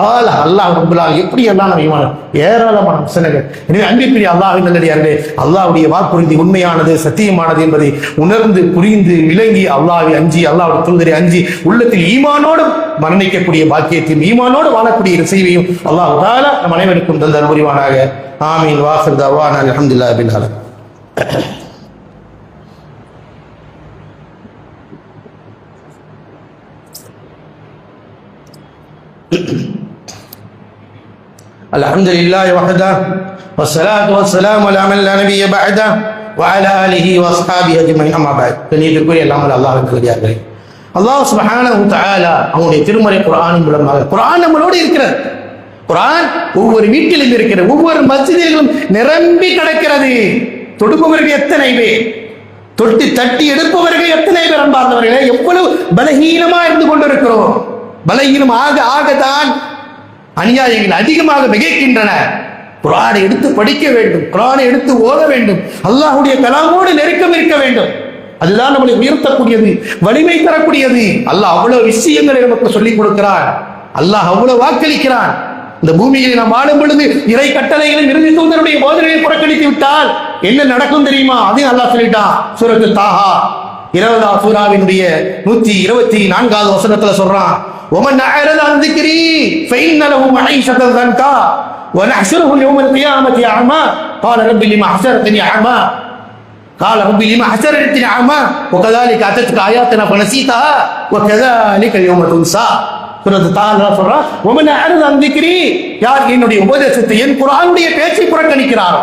அல்லாஹ் ரப்பல் ஆலமீன் எப்படி எல்லாம் நம்ம ஈமான் ஏராளமான வசனங்கள். எனவே அன்பிற்குரிய அல்லாஹ்வின் நல்லடியார்களே, அல்லாஹ்வுடைய வாக்குறுதி உண்மையானது, சத்தியமானது என்பதை உணர்ந்து புரிந்து விளங்கி அல்லாஹ்வை அஞ்சி, அல்லாஹ்வுடைய தூதரை அஞ்சி உள்ளத்தில் ஈமானோடு மரணிக்கக்கூடிய பாக்கியத்தையும் ஈமானோடு வாழக்கூடிய செய்தியும் அல்லாஹ் தஆலா நம் அனைவருக்கும் தந்தல் புரிவானாக. ஆமீன். வாஹிர் தஅவானா அல்ஹம்துலில்லாஹி ரப்பில் ஆலமீன். அல்ஹம்துலில்லாஹி வஹதா வஸ்ஸலாத்து வஸ்ஸலாமு அலா மன் லா நபிய்ய பஅதா வஅலா ஆலிஹி வஸ்ஹாபிஹி அஜ்மஈன். அம்மா பஅத். கண்ணியத்திற்குரிய எல்லாம் அல்லாஹ்வின் நல்லடியார்களே, அல்லாஹ் சுப்ஹானஹு வ தஆலா அவனுடைய திருமறை குர்ஆனின் மூலமாக, குர்ஆன் நம்மளோடு இருக்கிறது. குர்ஆன் ஒவ்வொரு வீட்டிலும் இருக்கிறது, ஒவ்வொரு மஸ்ஜிதிலும் நிரம்பி கிடக்கிறது. தொடுப்பவர்கள் எத்தனை பேர், தொட்டி தட்டி எடுப்பவர்கள் எத்தனை பேர் அன்பார்ந்தவர்களே, எவ்வளவு பலகீனமா இருந்து கொண்டிருக்கிறோம். பலகீனம் ஆக ஆகத்தான் அநியாயங்கள் அதிகமாக மிகைக்கின்றன. குர்ஆனை எடுத்து படிக்க வேண்டும், குர்ஆனை எடுத்து ஓத வேண்டும், அல்லாஹ்வுடைய கலாமோடு நெருக்கம் இருக்க வேண்டும். அதுதான் நம்மளை உயர்த்தக்கூடியது, வலிமை தரக்கூடியது. அல்லாஹ் அவ்வளவு விஷயங்களை நமக்கு சொல்லிக் கொடுக்கிறான். அல்லாஹ் அவ்வளவு வாக்களிக்கிறான். இந்த பூமியில் நாம் வாழும் பொழுது இறை கட்டளைகளை, இறுதி தூதருடைய போதனையை புறக்கணித்து விட்டால் என்ன நடக்கும் தெரியுமா? அதையும் அல்லாஹ் சொல்லிட்டான். சூரத்து தாஹா 20வது சூராவினுடைய 124வது வசனத்துல சொல்றான், ومن أعرض عن ذكري فإن له معيشة ضنكا ونحشره يوم القيامة أعمى قال رب لما حشرتني أعمى قال رب لما حشرتني أعمى وكذلك أتتك آياتنا فنسيتها وكذلك اليوم تنسى. சொல்றான், ومن أعرض عن ذكري, யார் என்னுடைய உபதேசத்தை, என் குர்ஆனுடைய பேச்சை புறக்கணிக்கிறாரோ,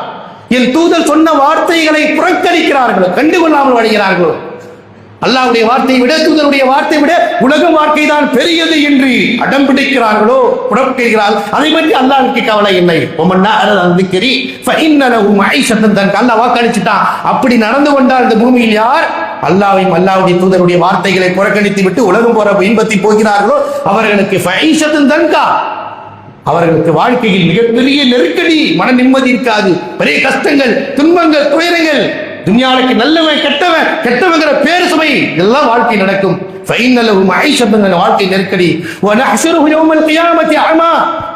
என் தூதர் சொன்ன வார்த்தைகளை புறக்கணிக்கிறார்களோ, கண்டுகொள்ளாமல் வருகிறார்களோ, அல்லாஹ்வுடைய வார்த்தையை விட, தூதருடைய வார்த்தை விட உலக வாழ்க்கை தான் பெரியது என்று அடம் பிடிக்கிறார்களோ, புறக்கணிக்கிறார்கள், அதை பற்றி அல்லாஹ்வுக்கு கவலை இல்லை. அல்லாஹ் வாக்களிச்சுட்டான். அப்படி நடந்து கொண்டால் இந்த பூமியில் யார் அல்லாஹ்வையும் அல்லாஹ்வுடைய தூதருடைய வார்த்தைகளை புறக்கணித்து விட்டு உலகம் போற இன்பத்தை போகிறார்களோ அவர்களுக்கு ஃபைஷத்துன் தன்கா, அவர்களுக்கு வாழ்க்கையில் மிகப்பெரிய நெருக்கடி, மன நிம்மதி இருக்காது, பெரிய கஷ்டங்கள், துன்பங்கள், துயரங்கள். துன்யாவுக்கு நல்லவன் கெட்டவன், கெட்டவங்கிற பேர் சுமை எல்லாம் வாழ்க்கை நடக்கும். வாழ்க்கை நெருக்கடி.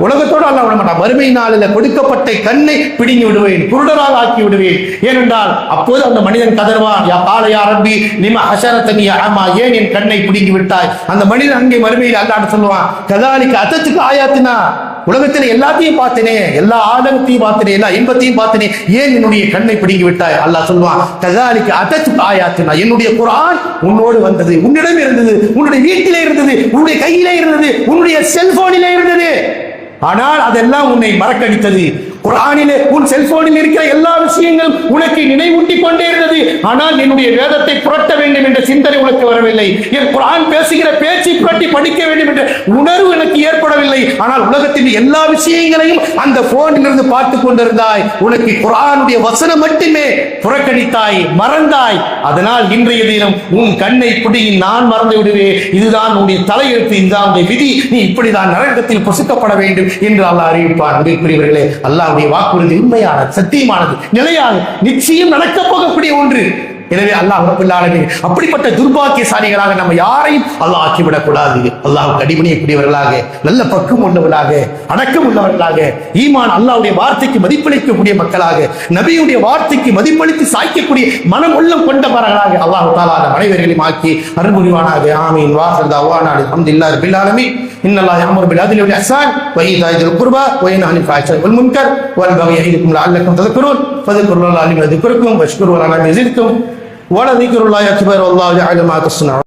உலகத்தோடு அல்லாஹ் விட மாட்டான். வறுமை நாளில் கொடுக்கப்பட்ட கண்ணை பிடுங்கி விடுவேன், குருடராக ஆக்கி விடுவேன். ஏனென்றால் அப்போது அந்த மனிதன் கதர்வான், யா ரப்பி லிமா ஹஷரதனி அமா, ஏன் என் கண்ணை பிடுங்கி விட்டாய்? அந்த மனிதன் அங்கே மறுமையில் அல்லாஹ் சொல்லுவான், கதாலிக அத்தத்துக்கு ஆயாத்தினா, உலகத்தில் எல்லாத்தையும் பார்த்தனே, எல்லா ஆடத்தையும் பார்த்தனே, எல்லா இன்பத்தையும் பார்த்தனே, ஏன் என்னுடைய கண்ணை பிடுங்கி விட்டாய்? அல்லாஹ் சொல்லுவான், கதாலிக்கு அதத்துக்கு ஆயாத்தினா, என்னுடைய குர்ஆன் உன்னோடு வந்தது, உன்னிடம் இருந்தது, உன்னுடைய வீட்டிலே இருந்தது, உன்னுடைய கையிலே இருந்தது, உன்னுடைய செல்போனிலே இருந்தது. ஆனால் அதெல்லாம் உன்னை மறக்கடித்தது. குர்ஆனிலே உன் செல்போனில் இருக்கிற எல்லா விஷயங்களும் உனக்கு நினைவூட்டி கொண்டே இருந்தது. ஆனால் என்னுடைய வேதத்தை புரட்ட வேண்டும் என்ற சிந்தனை உனக்கு வரவில்லை. என் குர்ஆன் பேசுகிற பேச்சை புரட்டி படிக்க வேண்டும் என்ற உணர்வு எனக்கு ஏற்படவில்லை. ஆனால் உலகத்தின் எல்லா விஷயங்களையும் அந்த போனில் இருந்து பார்த்து கொண்டிருந்தாய். உனக்கு குர்ஆனுடைய வசனம் மட்டுமே புறக்கணித்தாய், மறந்தாய். அதனால் இன்றைய தினம் உன் கண்ணை பிடிங்கி நான் மறந்து விடுவேன். இதுதான் உன்னுடைய தலையெழுத்து, இதுதான் உன்னுடைய விதி. நீ இப்படிதான் நரகத்தில் பொசுக்கப்பட வேண்டும் என்று அல்லாஹ் அறிவிப்பார். அன்பிற்குரியவர்களே, அல்லாஹ் வாக்குறுதி உண்மையானது, சத்தியமானது, நிலையானது, நிச்சயம் நடக்க போகக்கூடிய ஒன்று. எனவே அல்லாஹ் ரப்பல் ஆலமீன் அப்படிப்பட்ட துர்பாக்கியசாலிகளாக நம்ம யாரையும் அல்லாஹ் ஆக்கிவிடக் கூடாது. அல்லாஹ்வுக்கு அடிபணியக்கூடியவர்களாக, நல்ல பக்குவம் உள்ளவர்களாக, அடக்கம் உள்ளவர்களாக, ஈமான் அல்லாஹ்வுடைய வார்த்தைக்கு மதிப்பளிக்கக்கூடிய மக்களாக, நபியுடைய வார்த்தைக்கு மதிப்பளித்து சாய்க்கக்கூடிய மனம் உள்ளம் கொண்டவர்களாக அல்லாஹ் தஆலா நம் அனைவர்களையும் ஆக்கி அருள் புரிவானாக. ஆமீன். வாஹிர் தஅவானா அல்ஹம்துலில்லாஹி ரப்பில் ஆலமீன். இன்னல்லாஹ யஅமுரு பில் அத்லி வல் இஹ்சான் வ ஈதாஇ தில் குர்பா வ யன்ஹா அனில் ஃபாஹிஷாத்தி வல் முன்கர் வல் பகி யஇதுக்கும் லஅல்லக்கும் தذكرون ஃபذ்குருல்லாஹ லிமா ذكركم வஷ்குரு லனா யஸிதுக்கும் வலذிக்ருல்லாஹி அக்பர் வல்லாஹு யஅலமு மா தஸ்னஊன்.